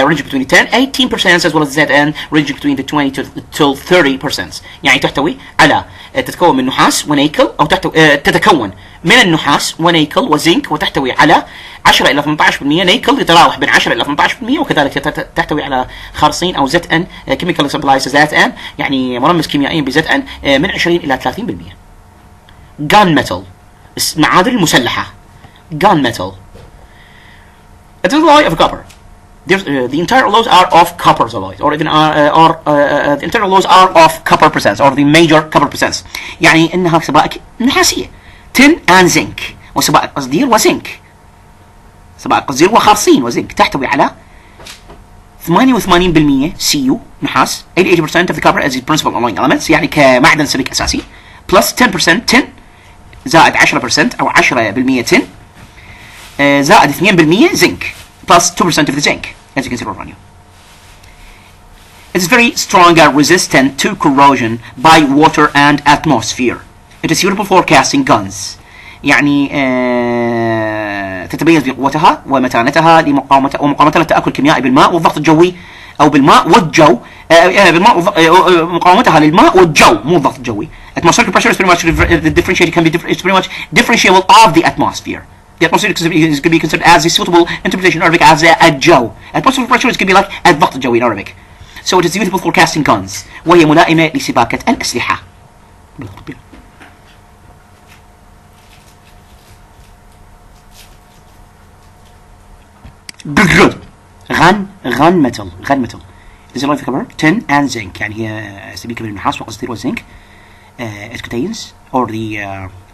ranging between 10-18% as well as Zn ranging between the 20 to 30%. يعني تحتوي على تتكون من نحاس ونيكل أو تتكون من النحاس ونيكل وزنك وتحتوي على 10 إلى 18% نيكل يتراوح بين 10 إلى 18% وكذلك تحتوي على خرسين أو Zn chemical supplies Zn يعني مرمز كيميائي بZn من 20 إلى 30%. Gun metal معادن المسلحة. Gun metal. It is an alloy of copper. The entire alloys are of copper alloys, or even the entire alloys are of copper percents, or the major copper percents. يعني إنها سبائك نحاسية. tin and zinc. وسبائك قصدير وزنك. سبائك قصدير وخرسين وزنك تحتوي على 88% Cu نحاس 88% of the copper as the principal alloying elements يعني كمعدن سبيك أساسي plus 10% tin زائد 10% أو 10% tin زائد 2% zinc plus 2% of the zinc as you can see around you. It is very strong and resistant to corrosion by water and atmosphere. It is suitable for casting guns. يعني تتميز بقوتها ومتانتها ومقاومتها للتآكل الكيميائي بالماء والضغط الجوي او بالماء والجو، بالماء مقاومتها للماء والجو، مو الضغط الجوي. Atmospheric pressure is pretty much differentiated, can be it's pretty much differentiable of the atmosphere. The atmosphere is going to be considered as a suitable interpretation in Arabic as الجو. Atmospheric pressure is going to be like الضغط الجوي in Arabic. So it is suitable for casting guns. وهي ملائمة لسباكة الأسلحة. good. غن metal. Is it like the cover? Tin and zinc. يعني هي سبيكة من النحاس وقصدير والزنك. It contains, or the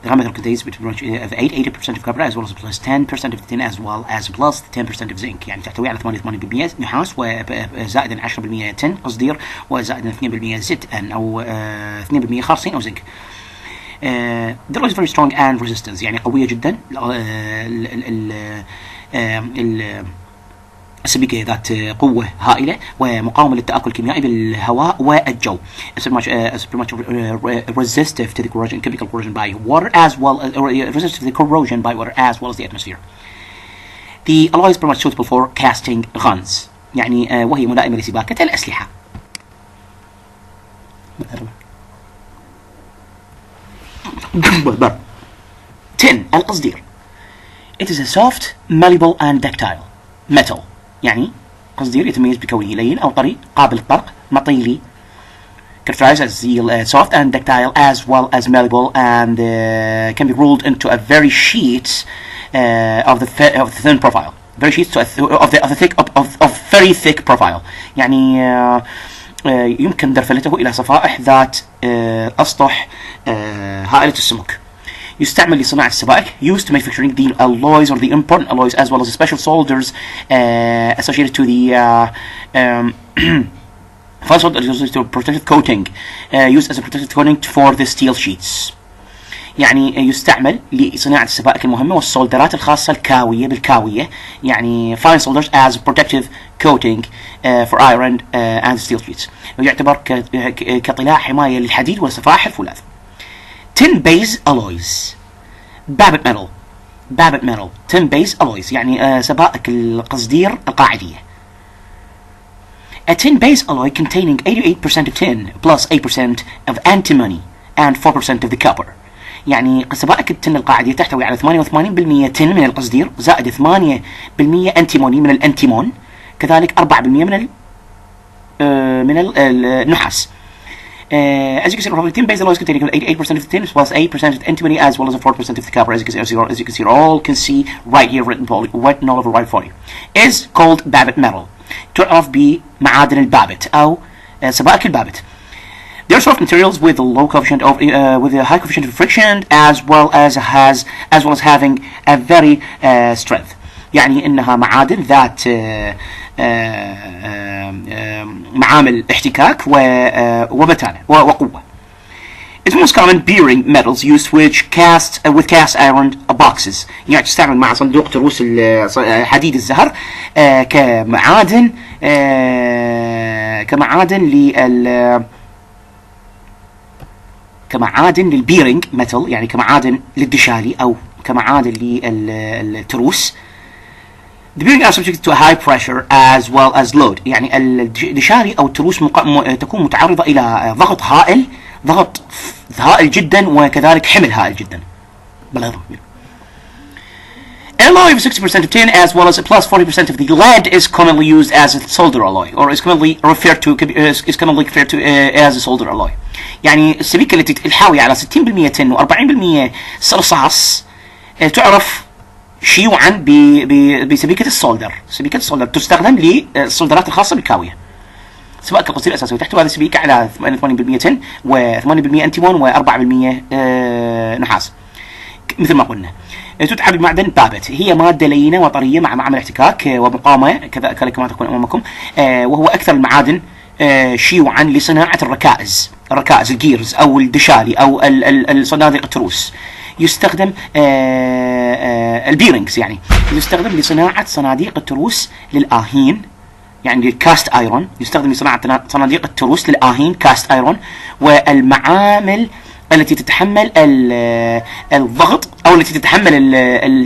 غن metal contains between 80% of copper as well as plus 10% of tin as well as plus 10% of zinc. يعني تحتوي على 88% نحاس وزائدا 10% tin قصدير وزائدا 2% زيت أو 2% خالصين أو زنك. The alloy is very strong and resistance. يعني قوية جدا. السبيكة ذات قوة هائلة ومقاومة للتآكل الكيميائي بالهواء والجو. It's pretty much resistive to the corrosion, chemical corrosion by water as well as resistive to the corrosion by water as well as the atmosphere. The alloy is pretty much suitable for casting guns. يعني وهي ملائمة لسباكة الأسلحة. tin القصدير. It is a soft, malleable and ductile metal. يعني قصدير يتميز بكونه لين أو طري قابل للطرق مطيلي. Characterized as soft and ductile as well as malleable and can be rolled into a very sheets of the thin profile. Very sheets of very thick profile. يعني يمكن درفلته إلى صفائح ذات أسطح هائلة السمك. يستعمل لصناعة السبائك used to manufacturing the alloys or the important alloys as well as the special solders associated to the fine solder to protective coating used as a protective coating for the steel sheets. يعني يستعمل لصناعة السبائك المهمة والسولدرات الخاصة الكاوية بالكاوية. يعني fine solders as protective coating for iron and steel sheets. ويعتبر كطلاع حماية للحديد وصفائح الفولاذ. tin base alloys. babbitt metal. tin base alloys يعني سبائك القصدير القاعدية. A tin base alloy containing 88% of tin plus 8% of antimony and 4% of the copper. يعني سبائك التن القاعدية تحتوي على 88% تن من القصدير زائد 8% انتيموني من الانتيمون كذلك 4% من النحاس. As you can see, the tin base alloys containing 88% of the tin plus 8% of the antimony as well as 4% of the copper. As you can see right here written all over right for you is called babbitt metal. تعرف بمعادن البابت أو سبائك البابت. They are soft materials with a low coefficient of with a high coefficient of friction as well as having a very strength. يعني إنها معادن ذات معامل احتكاك ومتانة وقوة. It's most common bearing metals used with cast iron boxes. يعني تستعمل مع صندوق تروس حديد الزهر كمعادن للبيرنج ميتال. يعني كمعادن للدشالي أو كمعادن للتروس. The bearing are subject to a high pressure as well as load. يعني الدشالي أو التروس تكون متعرضة إلى ضغط هائل جدا وكذلك حمل هائل جدا. Alloy of 60% of tin as well as plus 40% of the lead is commonly used as a solder alloy or is commonly referred to as a solder alloy. يعني السبيكة التي الحاوية على 60% تن و40% رصاص تعرف شيوعا بسبيكة السولدر. سبيكة السولدر تستخدم للسولدرات الخاصة بالكاوية. سبائك القصدير الأساسية تحتوي هذه السبيكة على 80% تن و8% انتيمون و4% نحاس مثل ما قلنا. تدعى بمعدن بابت. هي مادة لينة وطرية مع معامل احتكاك ومقاومة كذلك كما تكون أمامكم. وهو أكثر المعادن شيوعا لصناعة الركائز الجيرز أو الدشالي أو الصناديق التروس. يستخدم البيرنجز يعني يستخدم لصناعة صناديق التروس للآهين يعني الكاست ايرون. يستخدم لصناعة صناديق التروس للآهين كاست ايرون والمعامل التي تتحمل الضغط أو التي تتحمل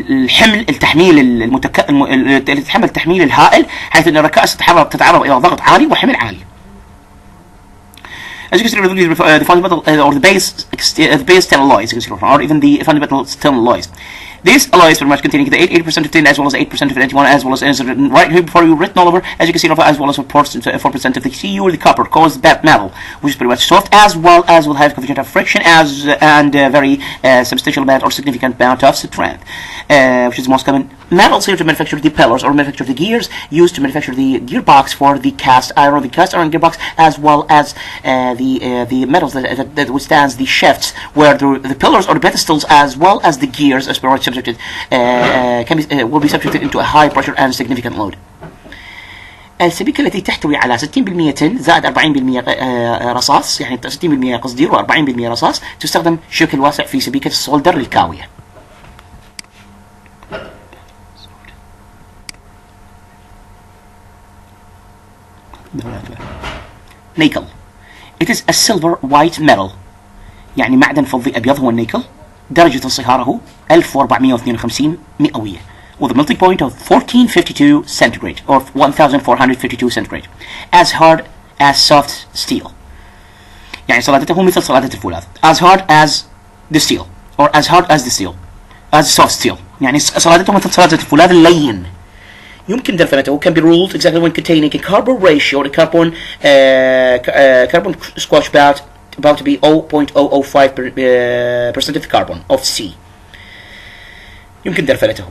الحمل التحميل التي تتحمل التحميل الهائل، حيث أن الركائز تتعرض إلى ضغط عالي وحمل عالي. As you can see, the fundamental or the base 10 alloys, you can see, or even the fundamental 10 alloys. These alloys pretty much containing the 80% of tin as well as 8% of antimony as well as right here before you written all over, as you can see, as well as 4% of the Cu, the copper, caused that metal, which is pretty much soft, as well as will have coefficient of friction and very substantial amount or significant amount of strength, which is the most common metals here to manufacture the pillars or manufacture the gears, used to manufacture the gearbox for the cast iron gearbox, as well as the metals that withstands the shafts, where the pillars or the pedestals as well as the gears as per subjected will be subjected into a high pressure and significant load. السبيكة التي تحتوي على 60% تن زائد 40% رصاص، يعني 60% قصدير و40% رصاص، تستخدم بشكل واسع في سبيكة السولدر الكاوية. نيكل. It is a silver white metal، يعني معدن فضي أبيض هو النيكل. درجة انصهاره 1452 مئوية with a melting point of 1452 centigrade or 1452 centigrade, as hard as soft steel، يعني صلادته مثل صلادة الفولاذ. as hard as the steel or as hard as the steel as soft steel، يعني صلادته مثل صلادة الفولاذ اللين. يمكن دفنته can be ruled exactly when containing a carbon ratio, the carbon squash about to be 0.005% of the carbon of C. يمكن درفلته.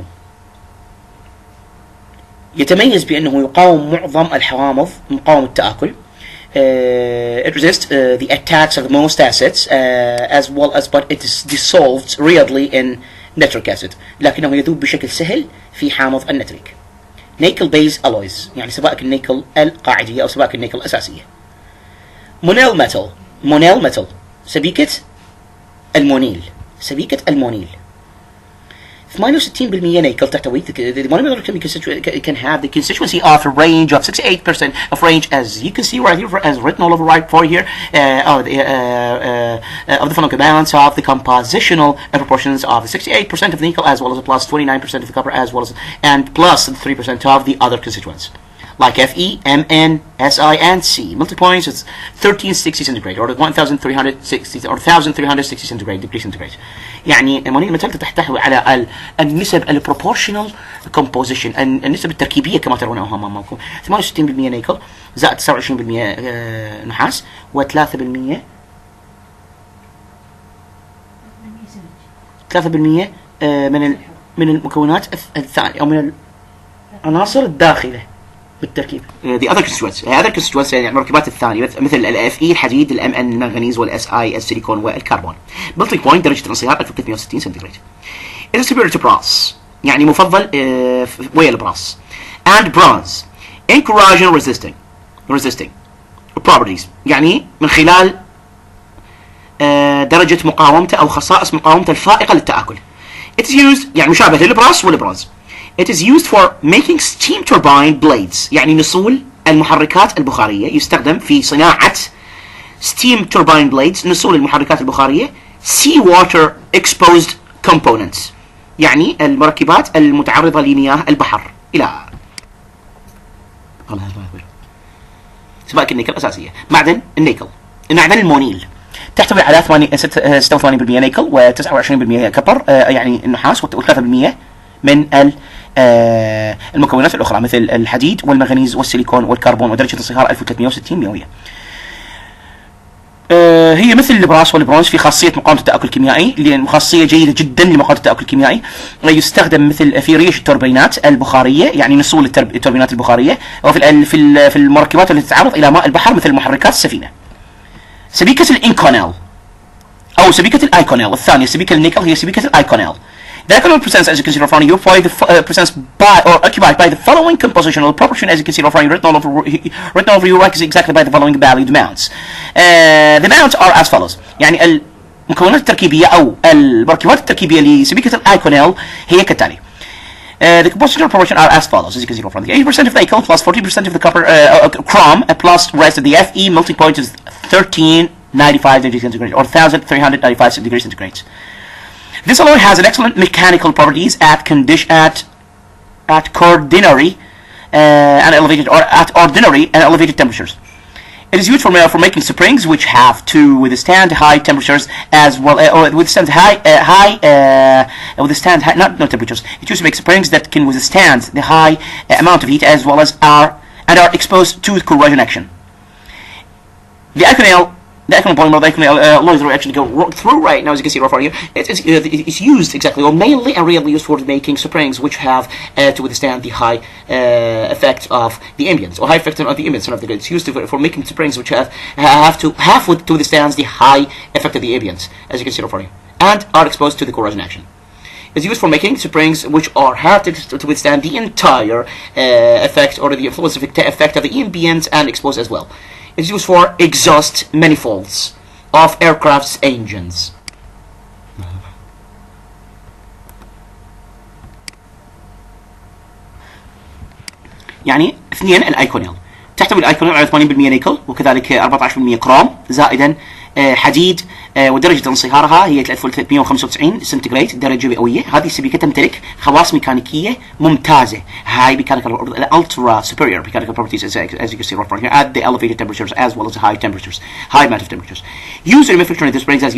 يتميز بأنه يقاوم معظم الحوامض مقاوم التآكل. It resists the attacks of most acids as well as, but it is dissolved readily in nitric acid، لكنه يذوب بشكل سهل في حامض النتريك. Nickel base alloys، يعني سبائك النيكل القاعدية أو سبائك النيكل الأساسية. مونيل ميتال، سبيكة المونيل، 68% نيكل تحتوي. The monomer can have the constituency of a range of 68% of range, as you can see right here, as written all over right for here, of the fundamental balance of the compositional proportions of the 68% of the nickel, as well as plus 29% of the copper, as well as and plus 3% of the other constituents, like Fe, Mn, Si, and C. Multipoints is 1360 centigrade, or 1360 or 1360 centigrade degree centigrade. يعني المونيل ميتال تحتوي على النسب البروبورشنال كومبوزيشن، النسب التركيبيه كما ترونه امامكم. 68% نيكل زائد 29% نحاس و3% من المكونات الثانيه او من العناصر الداخله بالتركيب. The other constituents يعني المركبات الثانية مثل ال Fe الحديد، ال Mn المنغنيز، وال Si السيليكون والكربون. melting point درجة الانصهار 1360 سنتيغراد. It is superior to brass، يعني مفضل ويا البراس. and bronze in corrosion resisting properties، يعني من خلال درجة مقاومته أو خصائص مقاومته الفائقة للتآكل. It is used يعني مشابه للبراس والبرونز. It is used for making steam turbine blades، يعني نسول المحركات البخارية، يستخدم في صناعة steam turbine blades، نسول المحركات البخارية. sea water exposed components، يعني المركبات المتعرضة لمياه البحر. إلى سبائك النيكل الأساسية. معدن النيكل، المعدن المونيل تحتوي على 86% نيكل و29% كبر، يعني النحاس، و3% من المكونات الأخرى مثل الحديد والمنغنيز والسيليكون والكربون، ودرجة انصهار 1360 مئوية. هي مثل البراس والبرونز في خاصية مقاومة التآكل الكيميائي، لأن خاصية جيدة جدا لمقاومة التآكل الكيميائي. يستخدم مثل في ريش التوربينات البخارية، يعني نسول التوربينات البخارية، وفي المركبات التي تتعرض إلى ماء البحر مثل محركات السفينة. سبيكة الإنكونيل أو سبيكة الأيكونيل الثانية، سبيكة النيكل هي سبيكة الأيكونيل. The economic presents, as you can see in front of you, presents by or occupied by the following compositional proportion, as you can see in front of you, written all over your work is exactly by the following valued amounts. The amounts are as follows. يعني المكونات التركيبية أو المركبات التركيبية لسبيكة الأيكونيل هي كالتالي. The compositional proportion are as follows, as you can see in front of you. 80% of nickel plus 40% of the copper, chrome, plus rest of the Fe melting point is 13 95 degrees centigrade or 1395 degrees centigrade. This alloy has an excellent mechanical properties at ordinary and elevated temperatures. It is used for making springs which have to withstand high temperatures as well, or withstand not temperatures. It's used to make springs that can withstand the high amount of heat as well as are exposed to corrosion action. The Iconel polymer, the Iconel alloys are actually go through right now, as you can see right here. It's used exactly, or mainly and really used for making springs which have to withstand the high effect of the ambience, or high effect of the ambience. It's used for making springs which have to withstand the high effect of the ambience, as you can see right here, and are exposed to the corrosion action. It's used for making springs which have to withstand the entire effect or the influence effect of the ambience and exposed as well. It's used for exhaust manifolds of aircraft's engines. يعني اثنين الايكونيل. تحتوي الايكونيل على 80% نيكل وكذلك 14% كروم زائدا حديد، ودرجة انصهارها هي 3395 سنتيغريد درجة مئوية. هذه السبيكة تمتلك خواص ميكانيكية ممتازة. high mechanical ultra superior mechanical properties as you can see right here at the elevated temperatures as well as high amount of temperatures. Used in manufacturing the springs as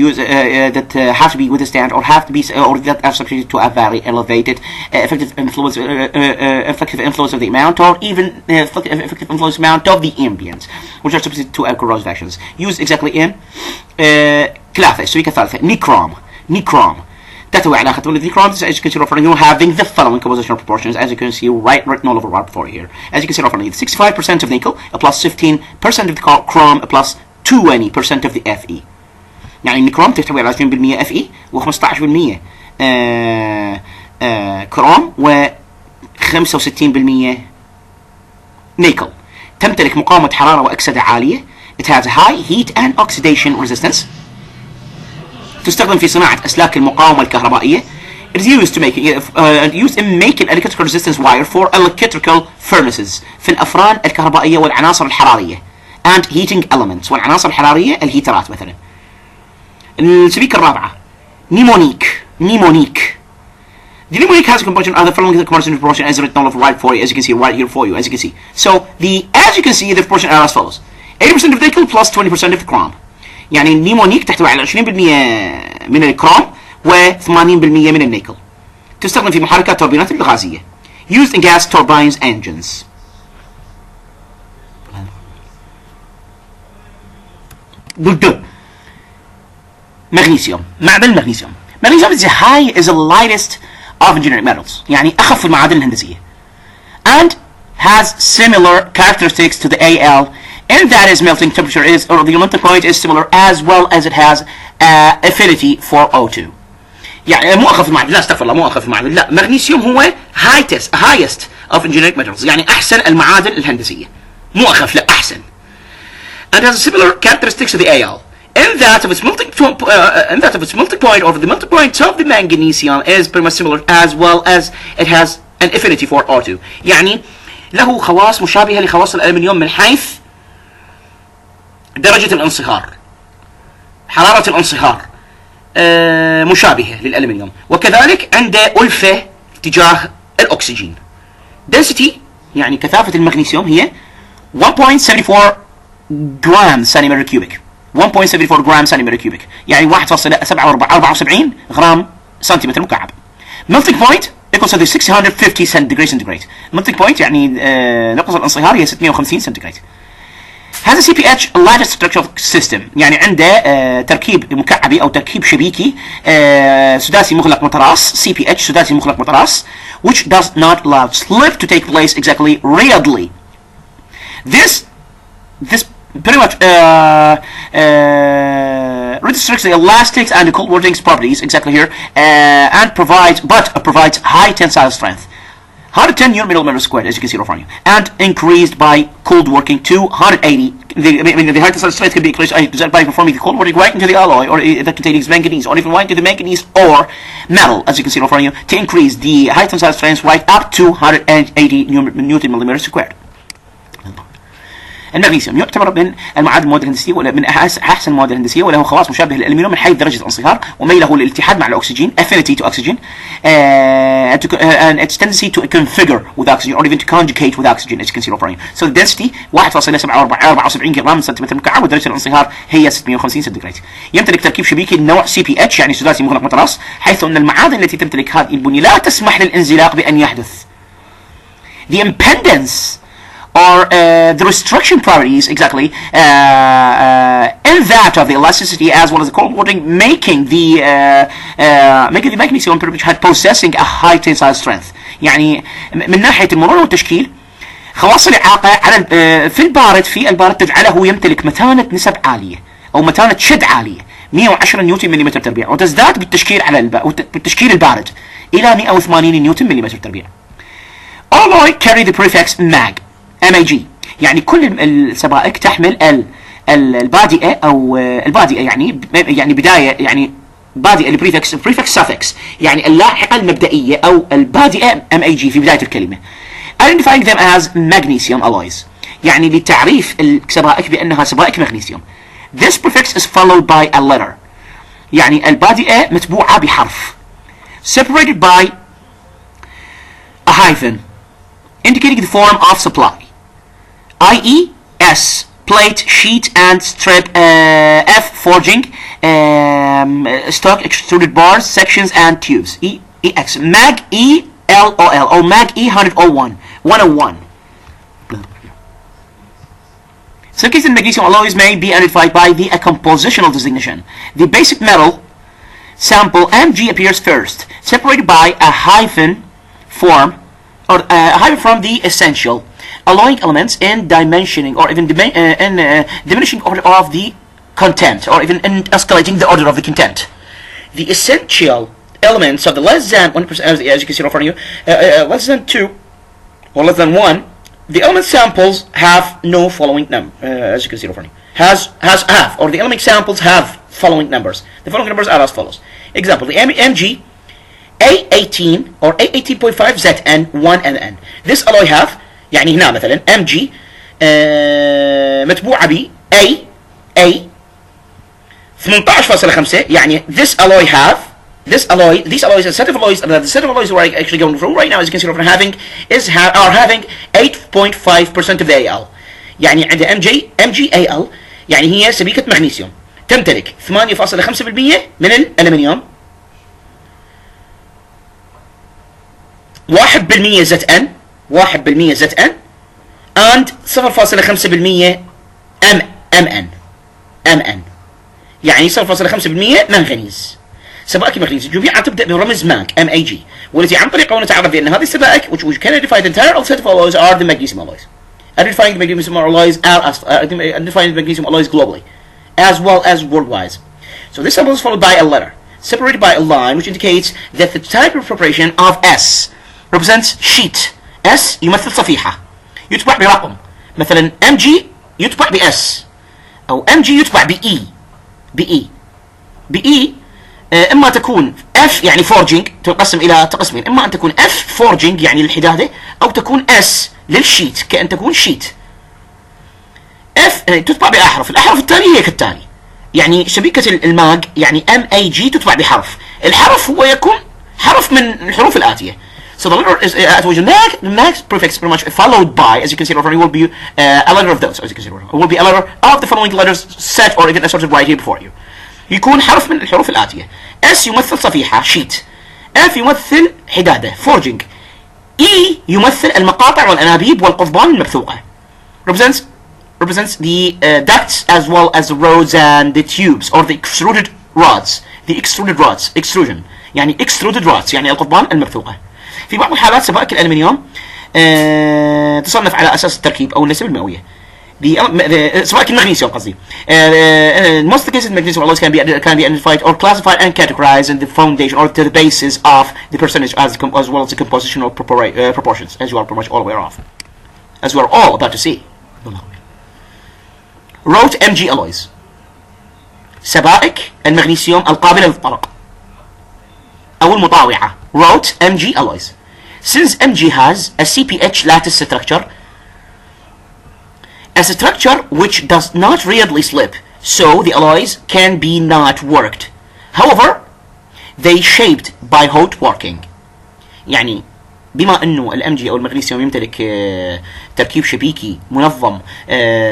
that have to be withstand or have to be or that are subject to a very elevated effective influence of the amount or even effective influence amount of the ambience, which are subject to corrosive actions. Used exactly in ثلاثة السبيكة الثالثة نيكروم تحتوي على خاتم النيكروم as you can see right here having the following compositional proportions as you can see written all over right before here. As you can see right here 65% of nickel plus 15% of the chrome plus 20% of the Fe. يعني النيكروم تحتوي على 20% Fe و15% كروم و 65% نيكل. تمتلك مقاومة حرارة وأكسدة عالية. It has high heat and oxidation resistance. تستخدم في صناعة أسلاك المقاومة الكهربائية. It is used to used in making electrical resistance wire for electrical furnaces في الأفران الكهربائية والعناصر الحرارية and heating elements والعناصر الحرارية الهيترات مثلا. السبيكة الرابعة نيمونيك. The Limerick has a composition of the following composition proportion as written all over right for you, as you can see right here for you, as you can see. So as you can see the proportion are as follows: 80% of nickel plus 20% of the chrome. يعني النيمونيك تحتوي على 20% من الكروم و80% من النيكل. تستخدم في محركات التوربينات الغازية. Used in gas turbines engines. مغنيسيوم. معدن المغنيسيوم. Magnesium is the lightest of engineering metals. يعني أخف المعادن الهندسية. And has similar characteristics to the Al. And that is melting temperature is, or the melting point is similar as well as it has affinity for O2. يعني مو أخف المعادن، لا استغفر الله، مو أخف المعادن، لا، مغنيسيوم هو highest of engineering metals، يعني أحسن المعادن الهندسية، مو أخف، لا أحسن. And has similar characteristics to the Al. And that of its melting point or the melting point of the magnesium is pretty much similar as well as it has an affinity for O2. يعني له خواص مشابهة لخواص الألمنيوم من حيث درجة الانصهار، حرارة الانصهار مشابهة للألمنيوم، وكذلك عنده ألفة تجاه الأكسجين. density يعني كثافة المغنيسيوم هي 1.74 جرام سنتيمتر كيوبيك. 1.74 جرام سنتيمتر كيوبيك يعني 1.74 غرام سنتيمتر مكعب. melting point equals to 650 degree centigrade. melting point يعني نقطة الانصهار هي 650 سنتيغريد. has a CPH lattice structural system يعني عنده تركيب مكعبي أو تركيب شبيكي سداسي مغلق مطراس CPH سداسي مغلق مطراس which does not allow slip to take place exactly readily. This pretty much restricts the elastics and the cold working properties exactly here and provides high tensile strength. 110 Newton squared, as you can see right from you, and increased by cold working to 180. The high tensile strength can be increased by performing the cold working right into the alloy or that contains manganese, or even right into the manganese or metal, as you can see right from you, to increase the high tensile strength right up to 180 Newton squared. المغنيسيوم يعتبر من المواد الهندسية ولا من أحسن المواد الهندسية، وله خواص مشابهة للألمنيوم من حيث درجة الانصهار وميله للاتحاد مع الأكسجين affinity to oxygen and its tendency to configure with oxygen or even to conjugate with oxygen as you can see over here. So the density 1.74 جرام سنتيمتر مكعب ودرجة الانصهار هي 650 سنتيغراد. يمتلك تركيب شبيكي النوع CPH يعني سداسي مغلق متراص، حيث أن المعادن التي تمتلك هذه البنية لا تسمح للانزلاق بأن يحدث. The impedance or the restriction properties exactly in that of the elasticity as well as the cold watering making the magnesium possessing a high tensile strength. يعني من ناحية المرونة والتشكيل خواص الإعاقة على في البارد تجعله يمتلك متانة نسب عالية أو متانة شد عالية 110 نيوتن مليمتر تربيع، وتزداد بالتشكيل بالتشكيل البارد إلى 180 نيوتن مليمتر تربيع. Alloy carry the prefix MAG يعني كل السبائك تحمل البادئة أو البادئة يعني بداية يعني بادئة البريفكس suffix يعني اللاحقة المبدئية أو البادئة MAG في بداية الكلمة. Identifying them as magnesium alloys يعني لتعريف السبائك بأنها سبائك مغنيسيوم. This prefix is followed by a letter يعني البادئة متبوعة بحرف separated by a hyphen indicating the form of supply, i.e. S, plate, sheet, and strip, F, forging, stock, extruded bars, sections, and tubes, EX, MAG E-L-O-L, or MAG E-101, 101. Some cases in magnesium alloys may be identified by the compositional designation. The basic metal sample Mg appears first, separated by a hyphen form, or from the essential, allowing elements in dimensioning or even diminishing order of the content, or even in escalating the order of the content. The essential elements of the less than 1%, as you can see in front of you, less than 2 or less than 1, the element samples have no following number, as you can see in front of you. Have, or the element samples have following numbers. The following numbers are as follows. Example, the Mg A18 or A18.5 ZN 1NN. This alloy have يعني هنا مثلا Mg متبوعة ب A 18.5 يعني this alloy have these alloys, a set of alloys, the set of alloys we're actually going through right now, as you can see, are having 8.5% of the AL. يعني عند MgAl يعني هي سبيكة مغنيسيوم تمتلك 8.5% من الألمنيوم، 1% ZN and 0.5% MN يعني 0.5% منغنيز. سبائك مغنيسيوم جميعها تبدأ برمز MAG MAG، والتي عن طريقها نتعرف بأن هذه السبائك which we can identify the entire set of alloys are the magnesium alloys. Identifying the magnesium alloys identifying the magnesium alloys globally as well as worldwide. So this symbol is followed by a letter separated by a line which indicates that the type of preparation of S represents sheet. S يمثل صفيحة يتبع برقم، مثلا MG يتبع بS أو MG يتبع بE. إما تكون F يعني forging تنقسم إلى قسمين، إما أن تكون F forging يعني للحدادة، أو تكون S للشيت كأن تكون شيت. F تتبع بأحرف، الأحرف التالية هي كالتالي، يعني شبيكة الماج يعني MAG تتبع بحرف، الحرف هو يكون حرف من الحروف الآتية. So the letter is the next prefix pretty much followed by, as you can see over here, will be a letter of those. As you can see over here, will be a letter of the following letters set or even assorted right here before you. يكون حرف من الحروف الآتية. S يمثل صفيحة sheet. F يمثل حدادة forging. E يمثل المقاطع والأنابيب والقضبان المبثوقة. Represents the ducts as well as the rods and the tubes or the extruded rods. The extruded rods extrusion يعني extruded rods يعني القضبان المبثوقة. في بعض الحالات سبائك الألمنيوم تصنف على أساس التركيب أو النسب المئوية. سبائك المغنيسيوم قصدي. Most of the cases magnesium alloys can be identified or classified and categorized in the foundation or to the basis of the percentage as well as the compositional proportions, as you are pretty much all aware of, as we are all about to see. Wrote Mg alloys. سبائك المغنيسيوم القابلة للطرق أو المطاوعة. Wrote Mg alloys. Since Mg has a CPH lattice structure a structure which does not readily slip, so the alloys can be not worked. However, they shaped by hot working. يعني بما انه الامجي او المغنيسيوم يمتلك تركيب شبيكي منظم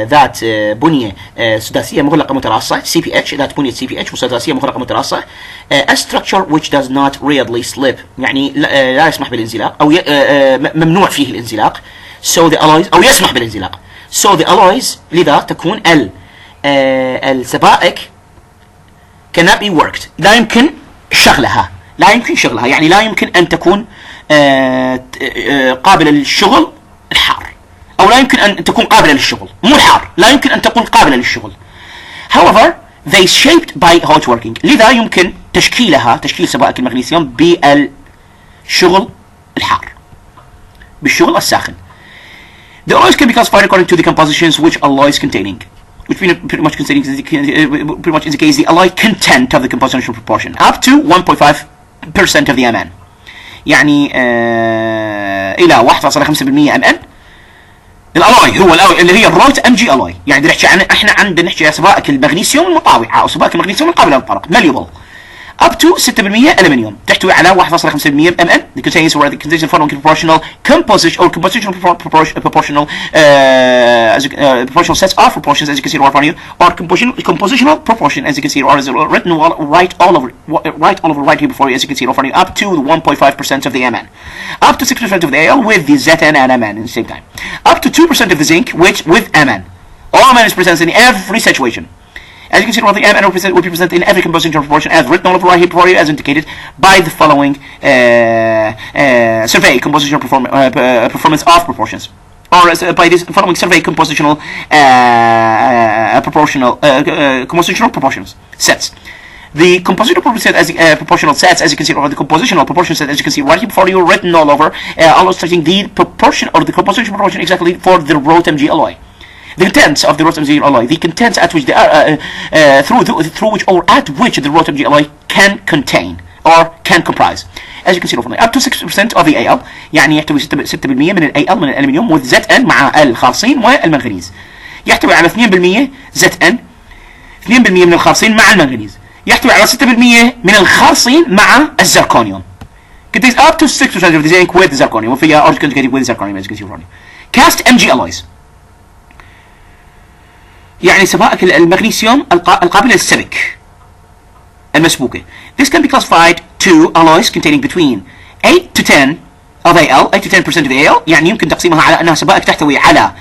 ذات بنيه سداسيه مغلقه متراصه CPH، ذات بنيه CPH وسداسيه مغلقه متراصه، a structure which does not readily slip، يعني لا يسمح بالانزلاق او ممنوع فيه الانزلاق. so the alloys او يسمح بالانزلاق. so the alloys لذا تكون السبائك cannot be worked، لا يمكن شغلها، يعني لا يمكن ان تكون قابلة للشغل الحار، او لا يمكن ان تكون قابلة للشغل، مو الحار، لا يمكن ان تكون قابلة للشغل. however they shaped by hot working، لذا يمكن تشكيل سبائك المغنيسيوم بالشغل الحار، بالشغل الساخن. the alloys can be classified according to the compositions which alloys containing, which pretty much indicates the alloy content of the compositional proportion up to 1.5% of the Mn، يعني الى 1.5% Mn. الالوي هو اللي هي الروت ام جي الوي، يعني نحكي عن احنا عندنا نحكي عن سبائك المغنيسيوم المطاوعه او سبائك المغنيسيوم القابله للطرق malleable up to 6% الومنيوم، تحتوي على 1.5% Mn. the contains the following proportional composition or compositional proportional proportional sets of proportions as you can see right here, or compositional proportion as you can see written right all over right here before you, as you can see right here, up to 1.5% of the Mn, up to 6% of the Al with the Zn and Mn at the same time, up to 2% of the zinc which with Mn. All Mn is present in every situation. As you can see, the Mn will be present in every compositional proportion as written all over right here before you, as indicated by the following survey compositional performance of proportions, or by this following survey compositional compositional proportions sets. The compositional proportional sets, as you can see, or the compositional proportion set, as you can see right here before you, written all over, illustrating the proportion or the compositional proportion exactly for the Rho MG alloy. The contents of the Rho MG alloy, the contents at which they are through which or at which the Rho MG alloy can contain or can comprise. As you can see up to 6% of the Al، يعني يحتوي 6% من ال Al من الألمنيوم with Zn مع الخالصين والمنغنيز. يحتوي على 2% Zn، 2% من الخالصين مع المنغنيز. يحتوي على 6% من الخالصين مع الزركونيوم. Contains up to 6% of the zinc with zirconium، وفيها or conjugated with zirconium as you can see right here. Cast MG alloys، يعني سبائك المغنيسيوم القابلة للسبك المسبوكة. This can be classified to alloys containing between 8 to 10 of Al، 8 to 10% of Al، يعني يمكن تقسيمها على أنها سبائك تحتوي على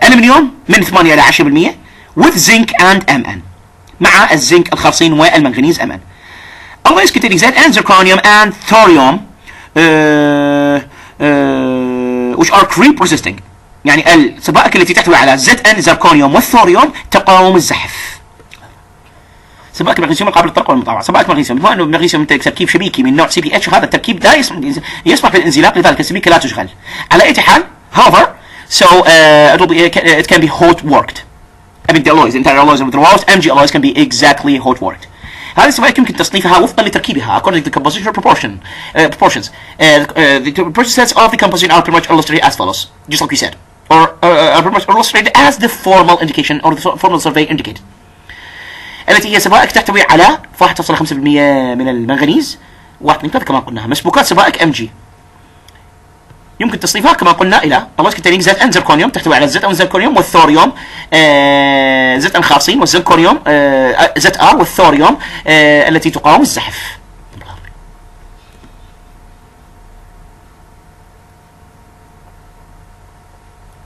ألمنيوم من 8 إلى 10% with zinc and Mn، مع الزنك الخالصين والمنغنيز Mn. Alloys containing Zn, zirconium and thorium which are creep resisting، يعني السبائك التي تحتوي على Zn زركونيوم والثوريوم تقاوم الزحف. سبائك المغنيسيوم القابل للطرق والمطاوعة. سبائك المغنيسيوم بما انه المغنيسيوم يمتلك تركيب شبيكي من نوع CPH، هذا التركيب لا يسمح بالانزلاق، لذلك السبيكة لا تشغل. على اي حال however so it can be hot worked. I mean the alloys, the entire alloys of the Rho MG alloys can be exactly hot worked. هذه السبائك يمكن تصنيفها وفقا لتركيبها according to the compositional proportions. The proportion sets of the composition are pretty much illustrated as follows, just like we said, or are pretty much illustrated as the formal indication or the formal survey indicated. التي هي سبائك تحتوي على 1.5% من المنغنيز، 1.3 كما قلنا، مسبوكات سبائك MG. يمكن تصنيفها كما قلنا الى alloys containing Zn زركونيوم، تحتوي على Zn زركونيوم والثوريوم Zn خالصين، والزركونيوم Zr والثوريوم التي تقاوم الزحف.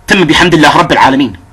تم بحمد الله رب العالمين.